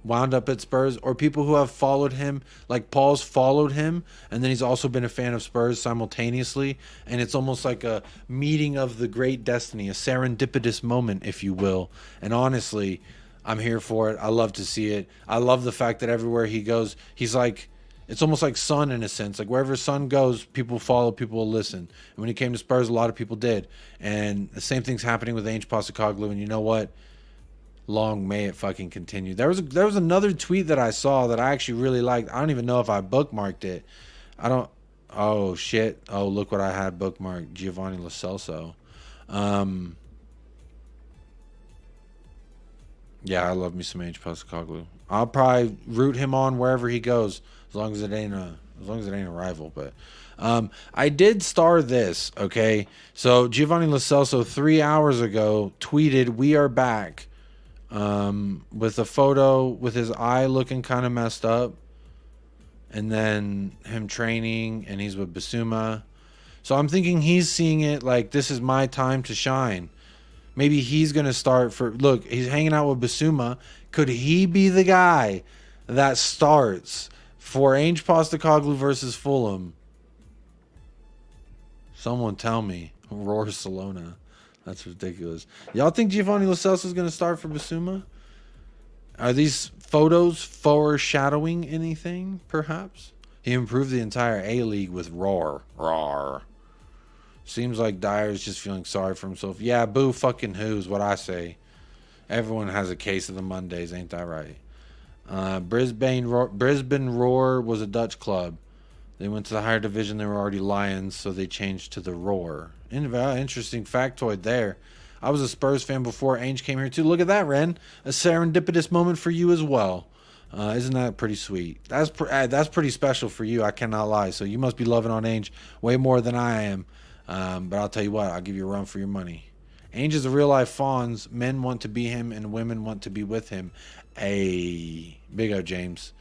wound up at Spurs, or people who have followed him, like Paul's followed him and then he's also been a fan of Spurs simultaneously, and it's almost like a meeting of the great destiny, a serendipitous moment, if you will. And honestly, I'm here for it. I love to see it. I love the fact that everywhere he goes, he's like, it's almost like Son in a sense. Like wherever Son goes, people follow, people will listen. And when he came to Spurs, a lot of people did. And the same thing's happening with Ange Postecoglou. And you know what? Long may it fucking continue. There was another tweet that I saw that I actually really liked. I don't even know if I bookmarked it. Oh shit. Oh, look what I had bookmarked. Giovanni Lo Celso. Yeah, I love me some Ange Postecoglou. I'll probably root him on wherever he goes, as long as it ain't a rival. But I did star this, okay? So Giovanni Lo Celso 3 hours ago tweeted, "We are back," with a photo with his eye looking kind of messed up, and then him training, and he's with Basuma. So I'm thinking he's seeing it like, this is my time to shine. Maybe he's going to start for... Look, he's hanging out with Basuma. Could he be the guy that starts for Ange Postecoglou versus Fulham? Someone tell me. Barcelona. That's ridiculous. Y'all think Giovanni Lo Celso is going to start for Basuma? Are these photos foreshadowing anything, perhaps? He improved the entire A-League with Roar. Seems like Dier is just feeling sorry for himself. Yeah, boo fucking who's what I say. Everyone has a case of the Mondays, ain't that right? Brisbane Roar was a Dutch club. They went to the higher division. They were already Lions, so they changed to the Roar. Interesting factoid there. I was a Spurs fan before Ange came here too. Look at that, Ren. A serendipitous moment for you as well. Isn't that pretty sweet? That's pretty special for you, I cannot lie. So you must be loving on Ange way more than I am. But I'll tell you what, I'll give you a run for your money. Ange is a real life Fonz. Men want to be him and women want to be with him. Hey, big O James.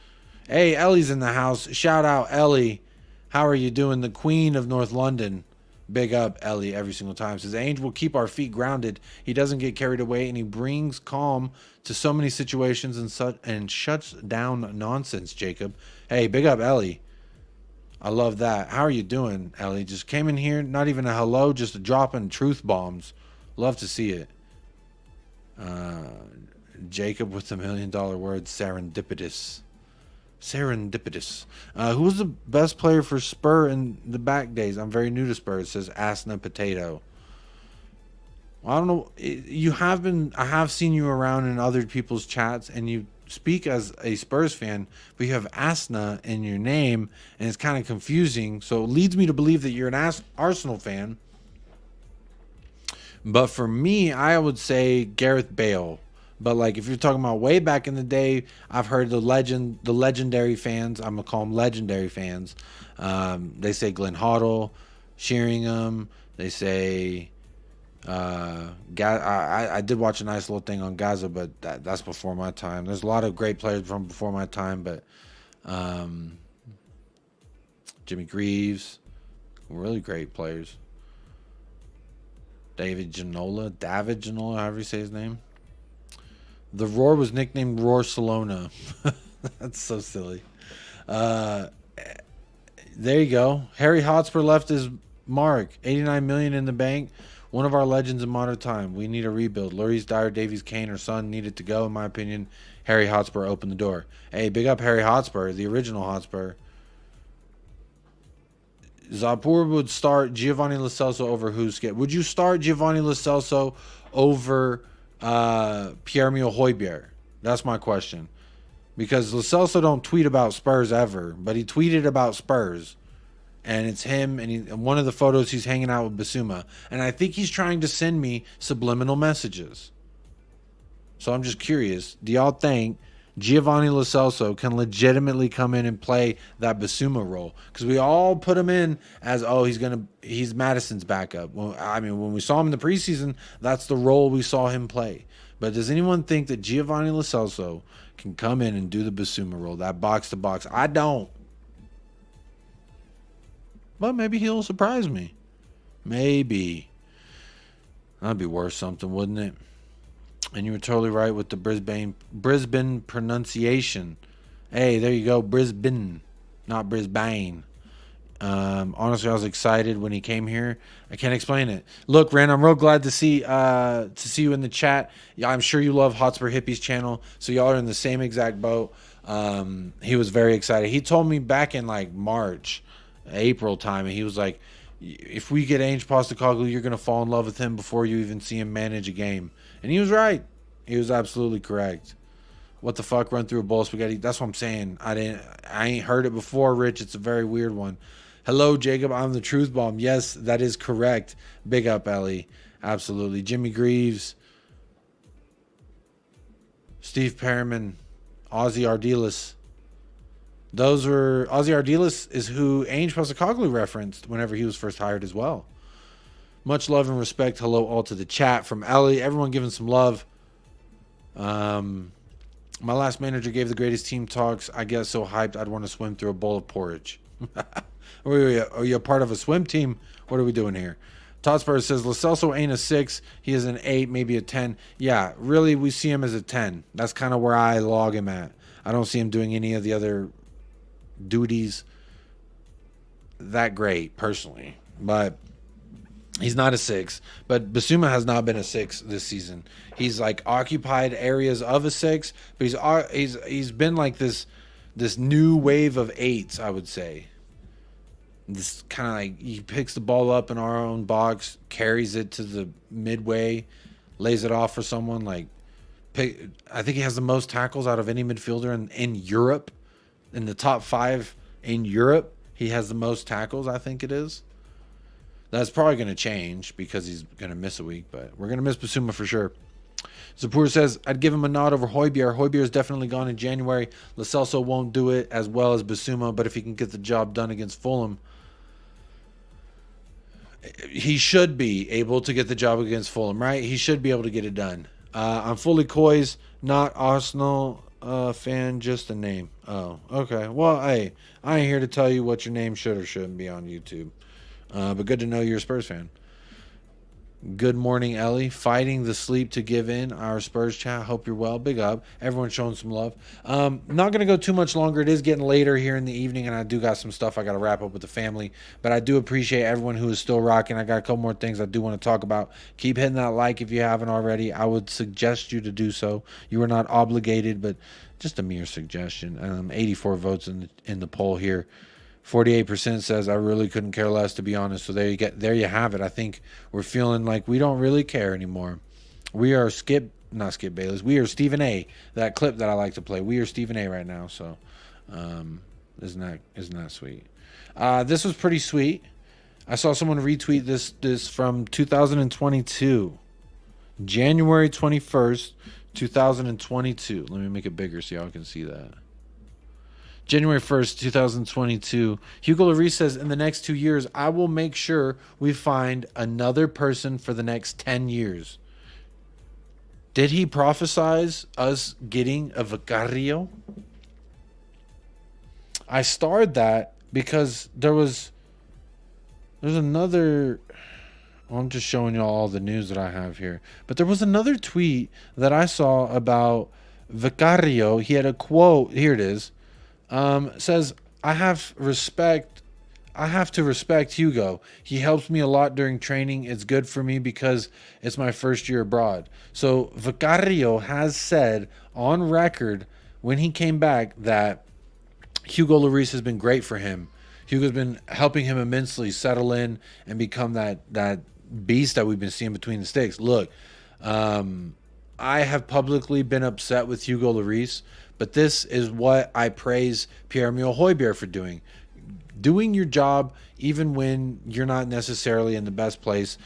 Hey, Ellie's in the house. Shout out, Ellie. How are you doing? The Queen of North London. Big up, Ellie, every single time. Says Ange will keep our feet grounded. He doesn't get carried away, and he brings calm to so many situations and shuts down nonsense, Jacob. Hey, big up, Ellie. I love that. How are you doing, Ellie? Just came in here, not even a hello, just dropping truth bombs. Love to see it. Jacob with the $1 million word, serendipitous. Who was the best player for Spur in the back days? I'm very new to Spurs, says Asna Potato. Well, I don't know. I have seen you around in other people's chats, and you speak as a Spurs fan, but you have Asna in your name, and it's kind of confusing. So it leads me to believe that you're an Arsenal fan. But for me, I would say Gareth Bale. But like if you're talking about way back in the day, I've heard the legendary fans. I'm gonna call them legendary fans. They say Glenn Hoddle, Sheringham. They say, I did watch a nice little thing on Gaza, but that's before my time. There's a lot of great players from before my time, but Jimmy Greaves, really great players. David Ginola, however you say his name. The Roar was nicknamed Roar Salona. That's so silly. There you go. Harry Hotspur left his mark. 89 million in the bank. One of our legends in modern time. We need a rebuild. Lloris, Dier, Davies, Kane, or Son needed to go. In my opinion, Harry Hotspur opened the door. Hey, big up Harry Hotspur, the original Hotspur. Zapur would start Giovanni Lo Celso over Huskett. Would you start Giovanni Lo Celso over Pierre-Emile Højbjerg? That's my question. Because Lo Celso don't tweet about Spurs ever, but he tweeted about Spurs. And it's him, and one of the photos he's hanging out with Basuma. And I think he's trying to send me subliminal messages. So I'm just curious, do y'all think Giovanni Lo Celso can legitimately come in and play that Basuma role? Because we all put him in as, he's Madison's backup. Well, I mean, when we saw him in the preseason, that's the role we saw him play. But does anyone think that Giovanni Lo Celso can come in and do the Basuma role, that box to box? I don't. But maybe he'll surprise me. Maybe. That'd be worth something, wouldn't it? And you were totally right with the Brisbane pronunciation. Hey, there you go, Brisbane, not Brisbane. Honestly, I was excited when he came here. I can't explain it. Look, Ren, I'm real glad to see you in the chat. Yeah, I'm sure you love Hotspur Hippies channel, so y'all are in the same exact boat. He was very excited. He told me back in like March, April time, and he was like, if we get Ange Postecoglou, you're going to fall in love with him before you even see him manage a game. And he was right. He was absolutely correct. What the fuck, run through a bowl of spaghetti? That's what I'm saying. I ain't heard it before, Rich. It's a very weird one. Hello, Jacob. I'm the Truth Bomb. Yes, that is correct. Big up, Ellie. Absolutely. Jimmy Greaves, Steve Perriman, Ozzy Ardiles. Those were Ozzy Ardiles is who Ange Postecoglou referenced whenever he was first hired as well. Much love and respect. Hello all to the chat from Ellie. Everyone giving some love. My last manager gave the greatest team talks. I get so hyped I'd want to swim through a bowl of porridge. Are you a part of a swim team? What are we doing here? Todd Spurs says Lo Celso ain't a 6. He is an 8, maybe a 10. Yeah, really, we see him as a 10. That's kind of where I log him at. I don't see him doing any of the other duties that great personally, but he's not a 6. But Basuma has not been a 6 this season. He's like occupied areas of a 6, but he's been like this new wave of 8s, I would say. This kind of like he picks the ball up in our own box, carries it to the midway, lays it off for someone. I think he has the most tackles out of any midfielder in Europe. In the top 5 in Europe, he has the most tackles, I think it is. That's probably going to change because he's going to miss a week, but we're going to miss Basuma for sure. Zapur says, I'd give him a nod over Højbjerg. Højbjerg is definitely gone in January. Lo Celso won't do it as well as Basuma, but if he can get the job done against Fulham, he should be able to get the job against Fulham, right? He should be able to get it done. I'm fully Coys, not Arsenal fan, just a name. Oh, okay. Well, hey, I ain't here to tell you what your name should or shouldn't be on YouTube. But good to know you're a Spurs fan. Good morning, Ellie. Fighting the sleep to give in. Our Spurs chat. Hope you're well. Big up. Everyone's showing some love. Not going to go too much longer. It is getting later here in the evening, and I do got some stuff I got to wrap up with the family. But I do appreciate everyone who is still rocking. I got a couple more things I do want to talk about. Keep hitting that like if you haven't already. I would suggest you to do so. You are not obligated, but just a mere suggestion. 84 votes in the poll here. 48% says I really couldn't care less, to be honest. So there you have it. I think we're feeling like we don't really care anymore. We are not Skip Bayless. We are Stephen A. That clip that I like to play. We are Stephen A. right now. So isn't that sweet? This was pretty sweet. I saw someone retweet this from 2022. January 21st, 2022. Let me make it bigger so y'all can see that. January 1st, 2022. Hugo Lloris says, in the next 2 years, I will make sure we find another person for the next 10 years. Did he prophesize us getting a Vicario? I starred that because there's another... Well, I'm just showing you all the news that I have here. But there was another tweet that I saw about Vicario. He had a quote. Here it is. Says, I have to respect Hugo. He helps me a lot during training. It's good for me because it's my first year abroad. So Vicario has said on record when he came back that Hugo Lloris has been great for him. Hugo's been helping him immensely settle in and become that beast that we've been seeing between the sticks. Look, I have publicly been upset with Hugo Lloris, but this is what I praise Pierre-Emile Højbjerg for doing. Doing your job even when you're not necessarily in the best place.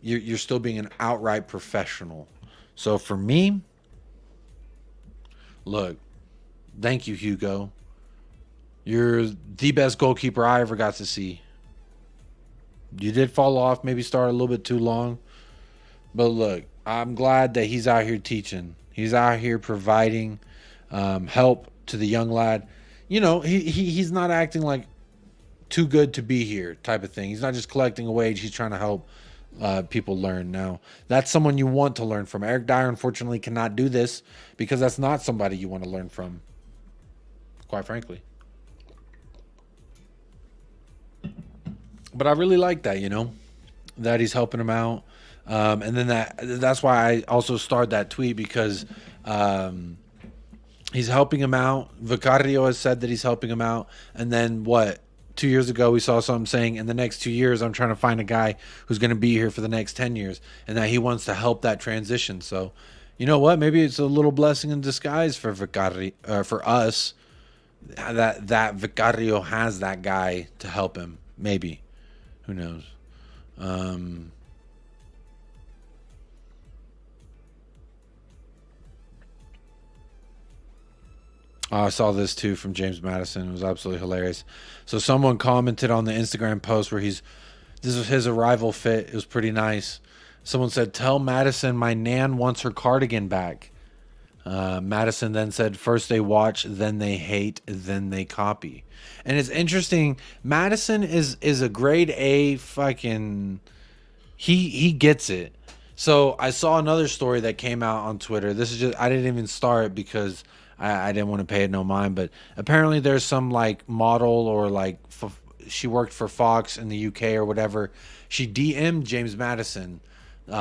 You're still being an outright professional. So for me, look, thank you, Hugo. You're the best goalkeeper I ever got to see. You did fall off, maybe started a little bit too long. But look, I'm glad that he's out here teaching. He's out here providing help to the young lad. You know, he's not acting like too good to be here type of thing. He's not just collecting a wage. He's trying to help people learn. Now, that's someone you want to learn from. Eric Dier, unfortunately, cannot do this because that's not somebody you want to learn from, quite frankly. But I really like that, you know, that he's helping him out. And then that's why I also started that tweet, because he's helping him out. Vicario has said that he's helping him out. And then 2 years ago, we saw something saying in the next 2 years, I'm trying to find a guy who's going to be here for the next 10 years, and that he wants to help that transition. So, you know what? Maybe it's a little blessing in disguise for Vicario, for us, that Vicario has that guy to help him. Maybe. Who knows? I saw this too from James Madison. It was absolutely hilarious. So someone commented on the Instagram post where this was his arrival fit. It was pretty nice. Someone said, tell Madison my nan wants her cardigan back. Madison then said, first they watch, then they hate, then they copy. And it's interesting. Madison is a grade A fucking... He gets it. So I saw another story that came out on Twitter. This is just... I didn't even start it because I didn't want to pay it no mind. But apparently there's some like model or like... she worked for Fox in the UK or whatever. She DM'd James Madison. She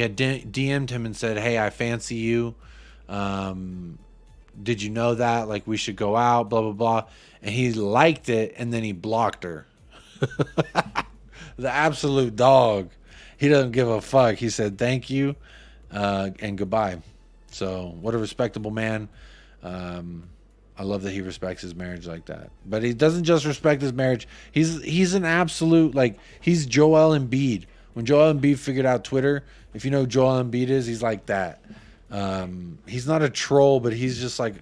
had DM'd him and said, hey, I fancy you. Did you know that? Like, we should go out, blah, blah, blah. And he liked it, and then he blocked her. The absolute dog. He doesn't give a fuck. He said, thank you, and goodbye. So, what a respectable man. I love that he respects his marriage like that. But he doesn't just respect his marriage. He's an absolute, like, he's Joel Embiid. When Joel Embiid figured out Twitter, if you know who Joel Embiid is, he's like that. He's not a troll, but he's just like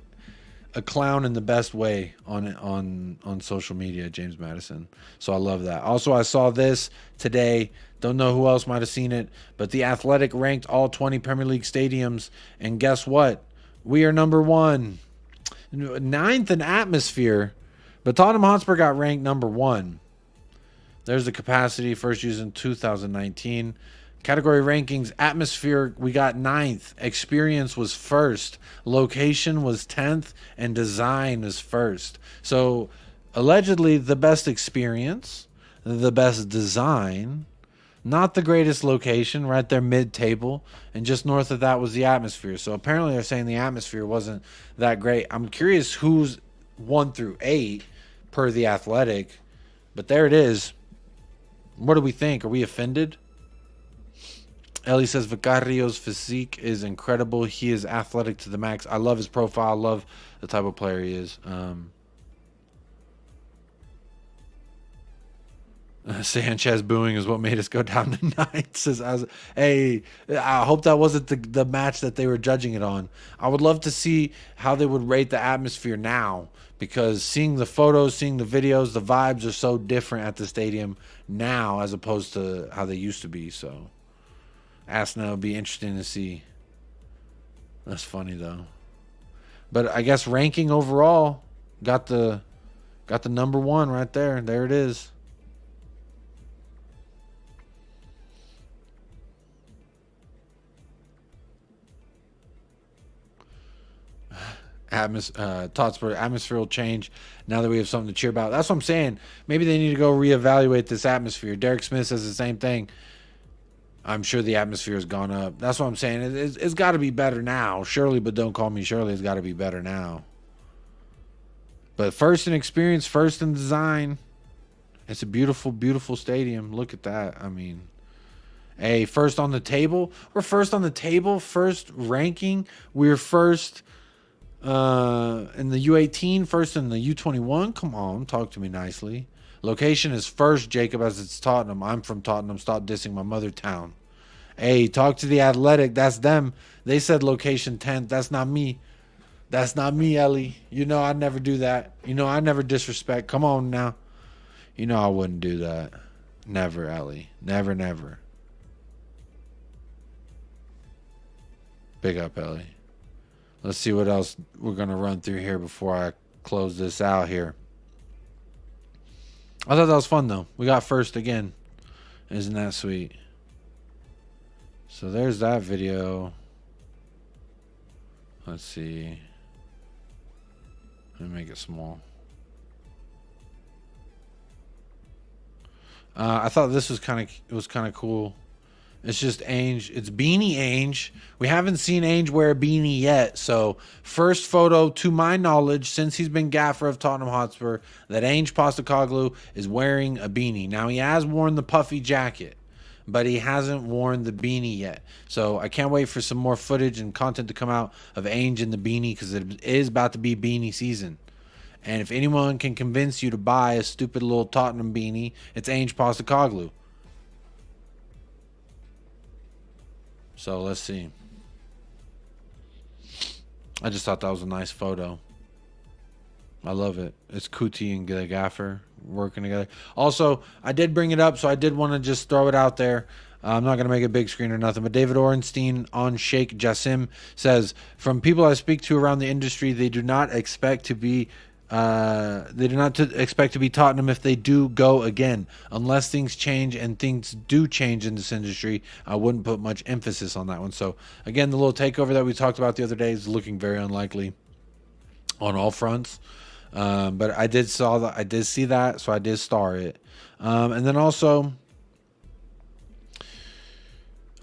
a clown in the best way on social media, James Madison. So I love that. Also, I saw this today. Don't know who else might have seen it, but The Athletic ranked all 20 Premier League stadiums, and guess what? We are number 1. 9th in atmosphere, but Tottenham Hotspur got ranked number 1. There's the capacity, first used in 2019. Category rankings, atmosphere, we got 9th. Experience was 1st. Location was 10th. And design is 1st. So, allegedly, the best experience, the best design, not the greatest location, right there mid-table. And just north of that was the atmosphere. So, apparently, they're saying the atmosphere wasn't that great. I'm curious who's 1 through 8 per The Athletic. But there it is. What do we think? Are we offended? Ellie says Vicario's physique is incredible. He is athletic to the max. I love his profile. I love the type of player he is. Sanchez booing is what made us go down tonight. Says, hey, I hope that wasn't the match that they were judging it on. I would love to see how they would rate the atmosphere now, because seeing the photos, seeing the videos, the vibes are so different at the stadium now as opposed to how they used to be. So, Asna would be interesting to see. That's funny though. But I guess ranking overall got the number one right there. There it is. Totspur atmosphere will change now that we have something to cheer about. That's what I'm saying. Maybe they need to go reevaluate this atmosphere. Derek Smith says the same thing. I'm sure the atmosphere has gone up. That's what I'm saying. It's got to be better now. Shirley, but don't call me Shirley. It's got to be better now. But first in experience, first in design. It's a beautiful, beautiful stadium. Look at that. I mean, hey, first on the table. We're first on the table. First ranking. We're first in the U18, first in the U21. Come on, talk to me nicely. Location is first, Jacob, as it's Tottenham. I'm from Tottenham. Stop dissing my mother town. Hey, talk to the Athletic. That's them. They said location 10th. That's not me. That's not me, Ellie. You know I'd never do that. You know I never disrespect. Come on now. You know I wouldn't do that. Never, Ellie. Never, never. Big up, Ellie. Let's see what else we're going to run through here before I close this out here. I thought that was fun, though. We got first again. Isn't that sweet? So there's that video. Let's see. Let me make it small. I thought this was kind of cool. It's just Ange. It's Beanie Ange. We haven't seen Ange wear a beanie yet. So first photo, to my knowledge, since he's been gaffer of Tottenham Hotspur, that Ange Postecoglou is wearing a beanie. Now he has worn the puffy jacket, but he hasn't worn the beanie yet. So I can't wait for some more footage and content to come out of Ange in the beanie, because it is about to be beanie season. And if anyone can convince you to buy a stupid little Tottenham beanie, it's Ange Postecoglou. So let's see. I just thought that was a nice photo. I love it. It's Kuti and the gaffer working together. Also, I did bring it up, so I did want to just throw it out there. I'm not going to make a big screen or nothing, but David Orenstein on Sheikh Jassim says, from people I speak to around the industry, they do not expect to be Tottenham if they do go again. Unless things change, and things do change in this industry, I wouldn't put much emphasis on that one. So again, the little takeover that we talked about the other day is looking very unlikely on all fronts. But I did see that, so I did star it. And then also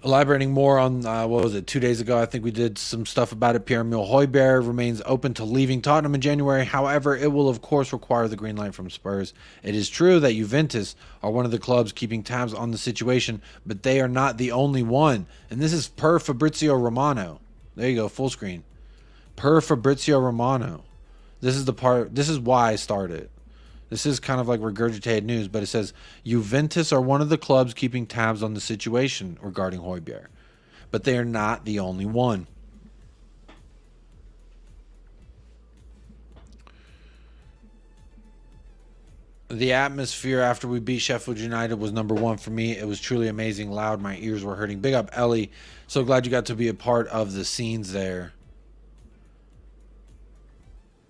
elaborating more on, 2 days ago, I think we did some stuff about it. Pierre-Emile Højbjerg remains open to leaving Tottenham in January. However, it will, of course, require the green light from Spurs. It is true that Juventus are one of the clubs keeping tabs on the situation, but they are not the only one. And this is per Fabrizio Romano. There you go, full screen. Per Fabrizio Romano. This is why I started. This is kind of like regurgitated news, but it says Juventus are one of the clubs keeping tabs on the situation regarding Højbjerg, but they are not the only one. The atmosphere after we beat Sheffield United was number one for me. It was truly amazing, loud. My ears were hurting. Big up, Ellie. So glad you got to be a part of the scenes there.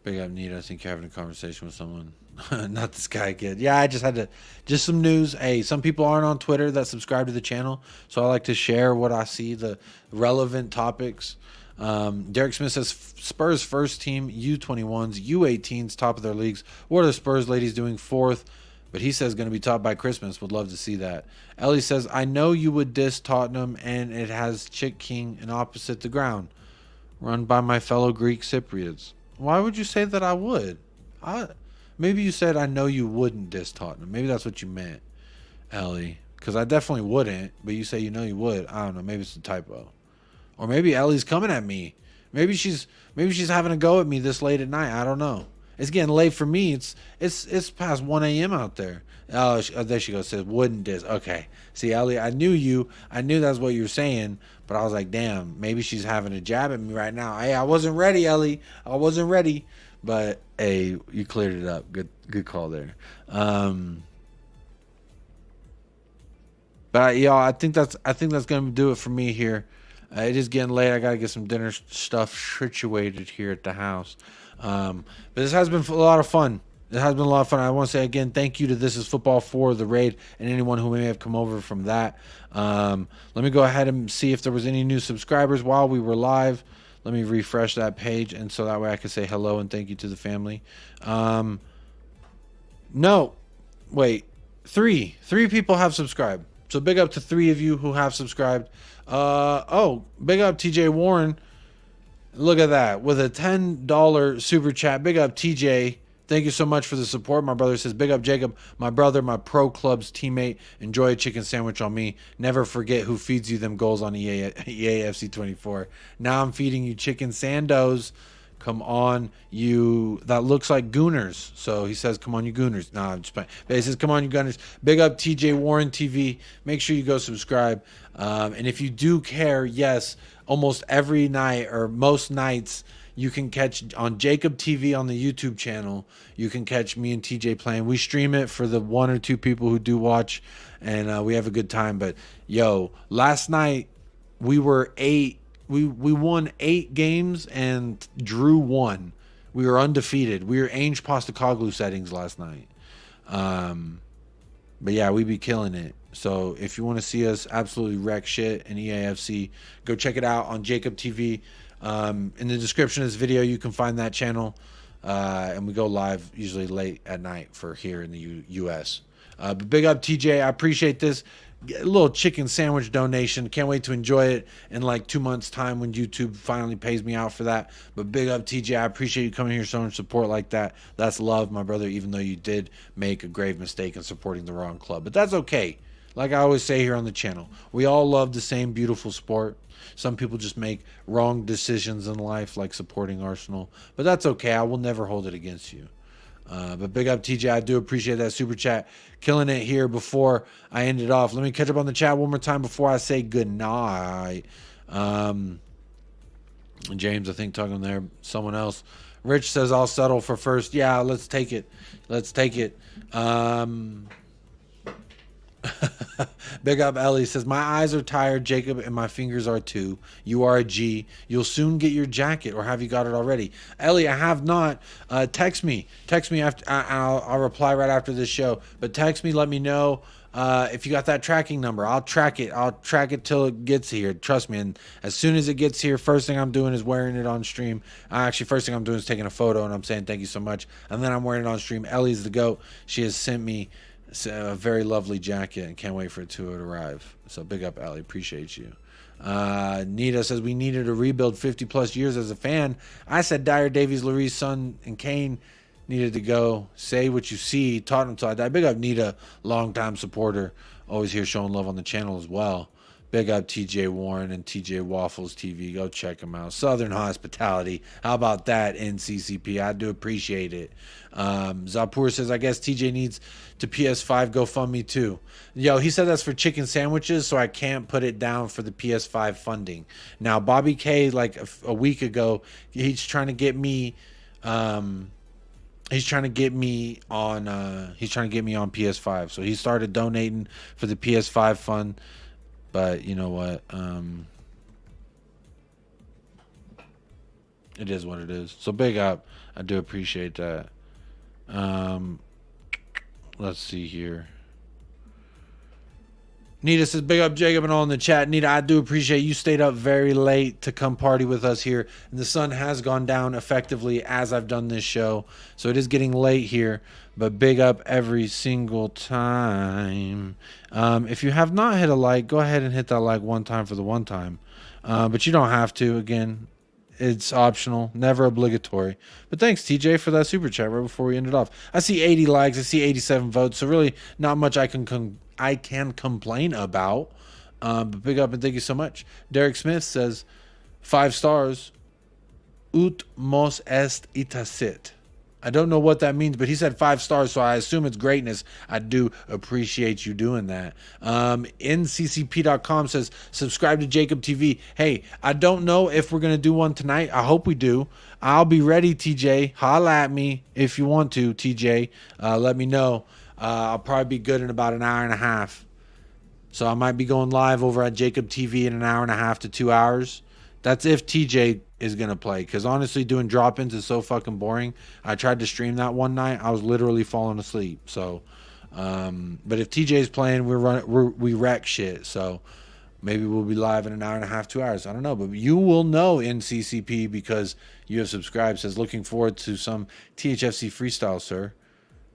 Big up, Nita. I think you're having a conversation with someone. Not this guy kid. Yeah, I just had to, just some news. Hey, some people aren't on Twitter that subscribe to the channel, so I like to share what I see, the relevant topics. Derek Smith says Spurs first team, U21s, U18s, top of their leagues. What are the Spurs ladies doing fourth? But he says going to be top by Christmas. Would love to see that. Ellie says, I know you would diss Tottenham, and it has Chick King and opposite the ground, run by my fellow Greek Cypriots. Why would you say that I would? Maybe you said I know you wouldn't diss Tottenham. Maybe that's what you meant, Ellie. Because I definitely wouldn't, but you say you know you would. I don't know. Maybe it's a typo. Or maybe Ellie's coming at me. Maybe she's having a go at me this late at night. I don't know. It's getting late for me. It's past 1 a.m. out there. Oh, there she goes. Says wooden disc. Okay. See, Ellie, I knew you. I knew that's what you were saying, but I was like, damn, maybe she's having a jab at me right now. Hey, I wasn't ready, Ellie. I wasn't ready. But hey, you cleared it up. Good call there. But y'all, I think that's gonna do it for me here. It is getting late. I gotta get some dinner stuff situated here at the house. But this has been a lot of fun. It has been a lot of fun. I want to say again, thank you to This Is Football for the raid and anyone who may have come over from that. Let me go ahead and see if there was any new subscribers while we were live. Let me refresh that page, and so that way I can say hello and thank you to the family. No, wait, three people have subscribed. So big up to 3 of you who have subscribed. Big up TJ Warren. Look at that with a $10 super chat. Big up TJ. Thank you so much for the support. My brother says, big up Jacob, my brother, my pro club's teammate. Enjoy a chicken sandwich on me. Never forget who feeds you them goals on EA FC24. Now I'm feeding you chicken sandos. Come on, you. That looks like Gooners. So he says, come on, you Gooners. Nah, I'm just playing. But he says, come on, you Gunners. Big up TJ Warren TV. Make sure you go subscribe. And if you do care, yes, almost every night or most nights, you can catch on Jacob TV on the YouTube channel. You can catch me and TJ playing. We stream it for the 1 or 2 people who do watch, and we have a good time. But yo, last night we were 8. We won 8 games and drew 1. We were undefeated. We were Ange Postecoglou settings last night. But yeah, we be killing it. So if you want to see us absolutely wreck shit in EAFC, go check it out on Jacob TV. In the description of this video, you can find that channel. And we go live usually late at night for here in the US. But big up TJ. I appreciate this. A little chicken sandwich donation. Can't wait to enjoy it in like 2 months time when YouTube finally pays me out for that. But big up TJ. I appreciate you coming here showing support like that. That's love, my brother, even though you did make a grave mistake in supporting the wrong club. But that's okay. Like I always say here on the channel, we all love the same beautiful sport. Some people just make wrong decisions in life, like supporting Arsenal. But that's okay. I will never hold it against you. But big up TJ. I do appreciate that super chat. Killing it here before I end it off. Let me catch up on the chat one more time before I say good night. James, I think, talking there. Someone else. Rich says, I'll settle for first. Yeah, let's take it. Let's take it. Big up Ellie says, my eyes are tired, Jacob, and my fingers are too. You are a G. You'll soon get your jacket, or have you got it already? Ellie, I have not. Text me after. I'll reply right after this show. But text me, let me know if you got that tracking number. I'll track it. I'll track it till it gets here. Trust me. And as soon as it gets here, first thing I'm doing is wearing it on stream. Actually, first thing I'm doing is taking a photo, and I'm saying thank you so much. And then I'm wearing it on stream. Ellie's the GOAT. She has sent me a very lovely jacket and can't wait for it to arrive. So big up, Ellie. Appreciate you. Nita says, we needed a rebuild 50 plus years as a fan. I said Dyer, Davies, Lloris, Son, and Kane needed to go. Say what you see. Tottenham till I die. Big up Nita, longtime supporter. Always here showing love on the channel as well. Big up TJ Warren and TJ Waffles TV. Go check them out. Southern Hospitality. How about that, NCCP? I do appreciate it. Zapur says, I guess TJ needs to PS5 GoFundMe too. Yo, he said that's for chicken sandwiches, so I can't put it down for the PS5 funding. Now, Bobby K, like a week ago, he's trying to get me on PS5. So he started donating for the PS5 fund. But you know what? It is what it is. So big up. I do appreciate that. Let's see here. Nita says, big up Jacob and all in the chat. Nita, I do appreciate you stayed up very late to come party with us here. And the sun has gone down effectively as I've done this show. So it is getting late here. But big up every single time. If you have not hit a like, go ahead and hit that like one time for the one time. But you don't have to. Again, it's optional, never obligatory. But thanks, TJ, for that super chat right before we end it off. I see 80 likes. I see 87 votes. So really not much I can complain about. But big up and thank you so much. Derek Smith says, 5 stars. Ut mos est itasit. I don't know what that means, but he said 5 stars, so I assume it's greatness. I do appreciate you doing that. NCCP.com says, subscribe to Jacob TV. Hey, I don't know if we're going to do one tonight. I hope we do. I'll be ready, TJ. Holla at me if you want to, TJ. Let me know. I'll probably be good in about an hour and a half. So I might be going live over at Jacob TV in an hour and a half to 2 hours. That's if TJ is going to play. Because honestly, doing drop-ins is so fucking boring. I tried to stream that one night. I was literally falling asleep. So, but if TJ's playing, we wreck shit. So maybe we'll be live in an hour and a half, 2 hours. I don't know. But you will know in CCP because you have subscribed. Says, looking forward to some THFC freestyle, sir.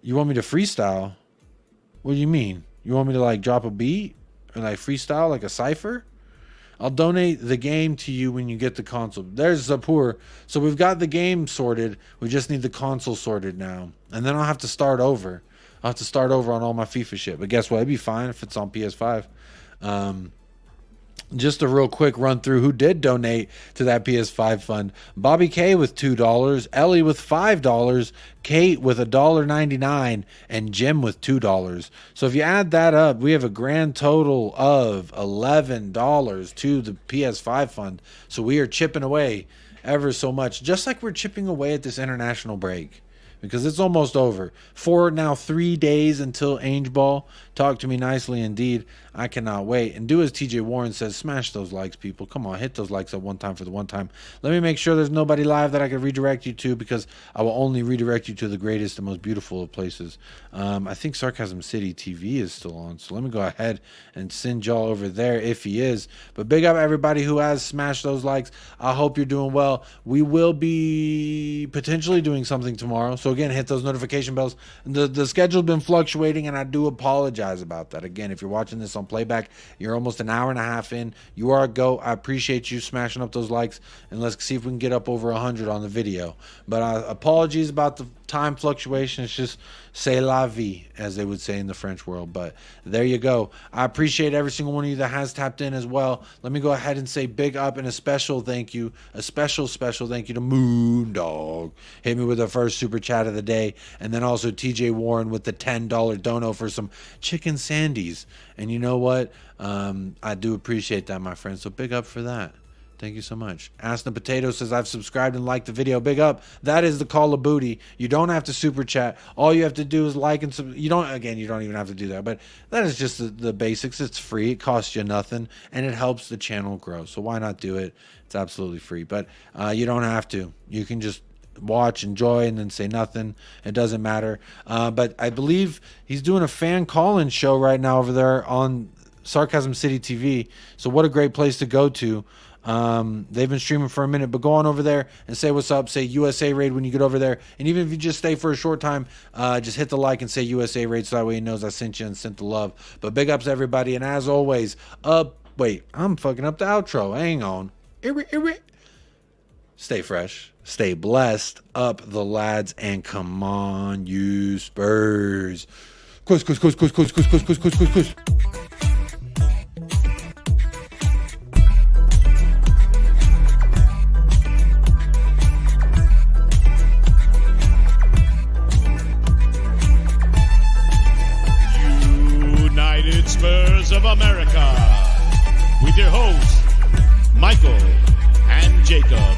You want me to freestyle? What do you mean? You want me to like drop a beat? Or like freestyle like a cipher? I'll donate the game to you when you get the console. There's Zapur. So we've got the game sorted. We just need the console sorted now. And then I'll have to start over. I'll have to start over on all my FIFA shit. But guess what? It'd be fine if it's on PS5. Just a real quick run through who did donate to that PS5 fund. Bobby K with $2, Ellie with $5, Kate with $1.99, and Jim with $2. So if you add that up, we have a grand total of $11 to the PS5 fund. So we are chipping away ever so much, just like we're chipping away at this international break. Because it's almost over. 3 days until Ange Ball. Talk to me nicely indeed. I cannot wait. And do as TJ Warren says, smash those likes, people. Come on, hit those likes at one time for the one time. Let me make sure there's nobody live that I can redirect you to, because I will only redirect you to the greatest and most beautiful of places. I think Sarcasm City TV is still on, so let me go ahead and send y'all over there if he is. But big up everybody who has smashed those likes. I hope you're doing well. We will be potentially doing something tomorrow, so again, hit those notification bells. The schedule's been fluctuating, and I do apologize about that. Again, if you're watching this on playback, you're almost an hour and a half in. You are a go. I appreciate you smashing up those likes, and let's see if we can get up over 100 on the video. But apologies about the time fluctuation. It's just c'est la vie, as they would say in the French world. But there you go. I appreciate every single one of you that has tapped in as well. Let me go ahead and say big up and a special thank you, a special thank you to Moondog. Hit me with the first super chat of the day, and then also TJ Warren with the $10 dono for some chicken sandies. And you know what? I do appreciate that, my friend. So big up for that. Thank you so much. Aston Potato says, I've subscribed and liked the video. Big up. That is the call of booty. You don't have to super chat. All you have to do is like and you don't even have to do that. But that is just the basics. It's free. It costs you nothing. And it helps the channel grow. So why not do it? It's absolutely free. But you don't have to. You can just watch, enjoy, and then say nothing. It doesn't matter. But I believe he's doing a fan call-in show right now over there on Sarcasm City TV. So what a great place to go to. They've been streaming for a minute, but go on over there and say what's up. Say USA Raid when you get over there, and even if you just stay for a short time, just hit the like and say USA Raid, so that way he knows I sent you and sent the love. But big ups everybody, and as always, wait, I'm fucking up the outro. Hang on. Stay fresh, stay blessed, up the lads, and come on, you Spurs. Kuss. United Spurs of America, with your hosts, Michael and Jacob.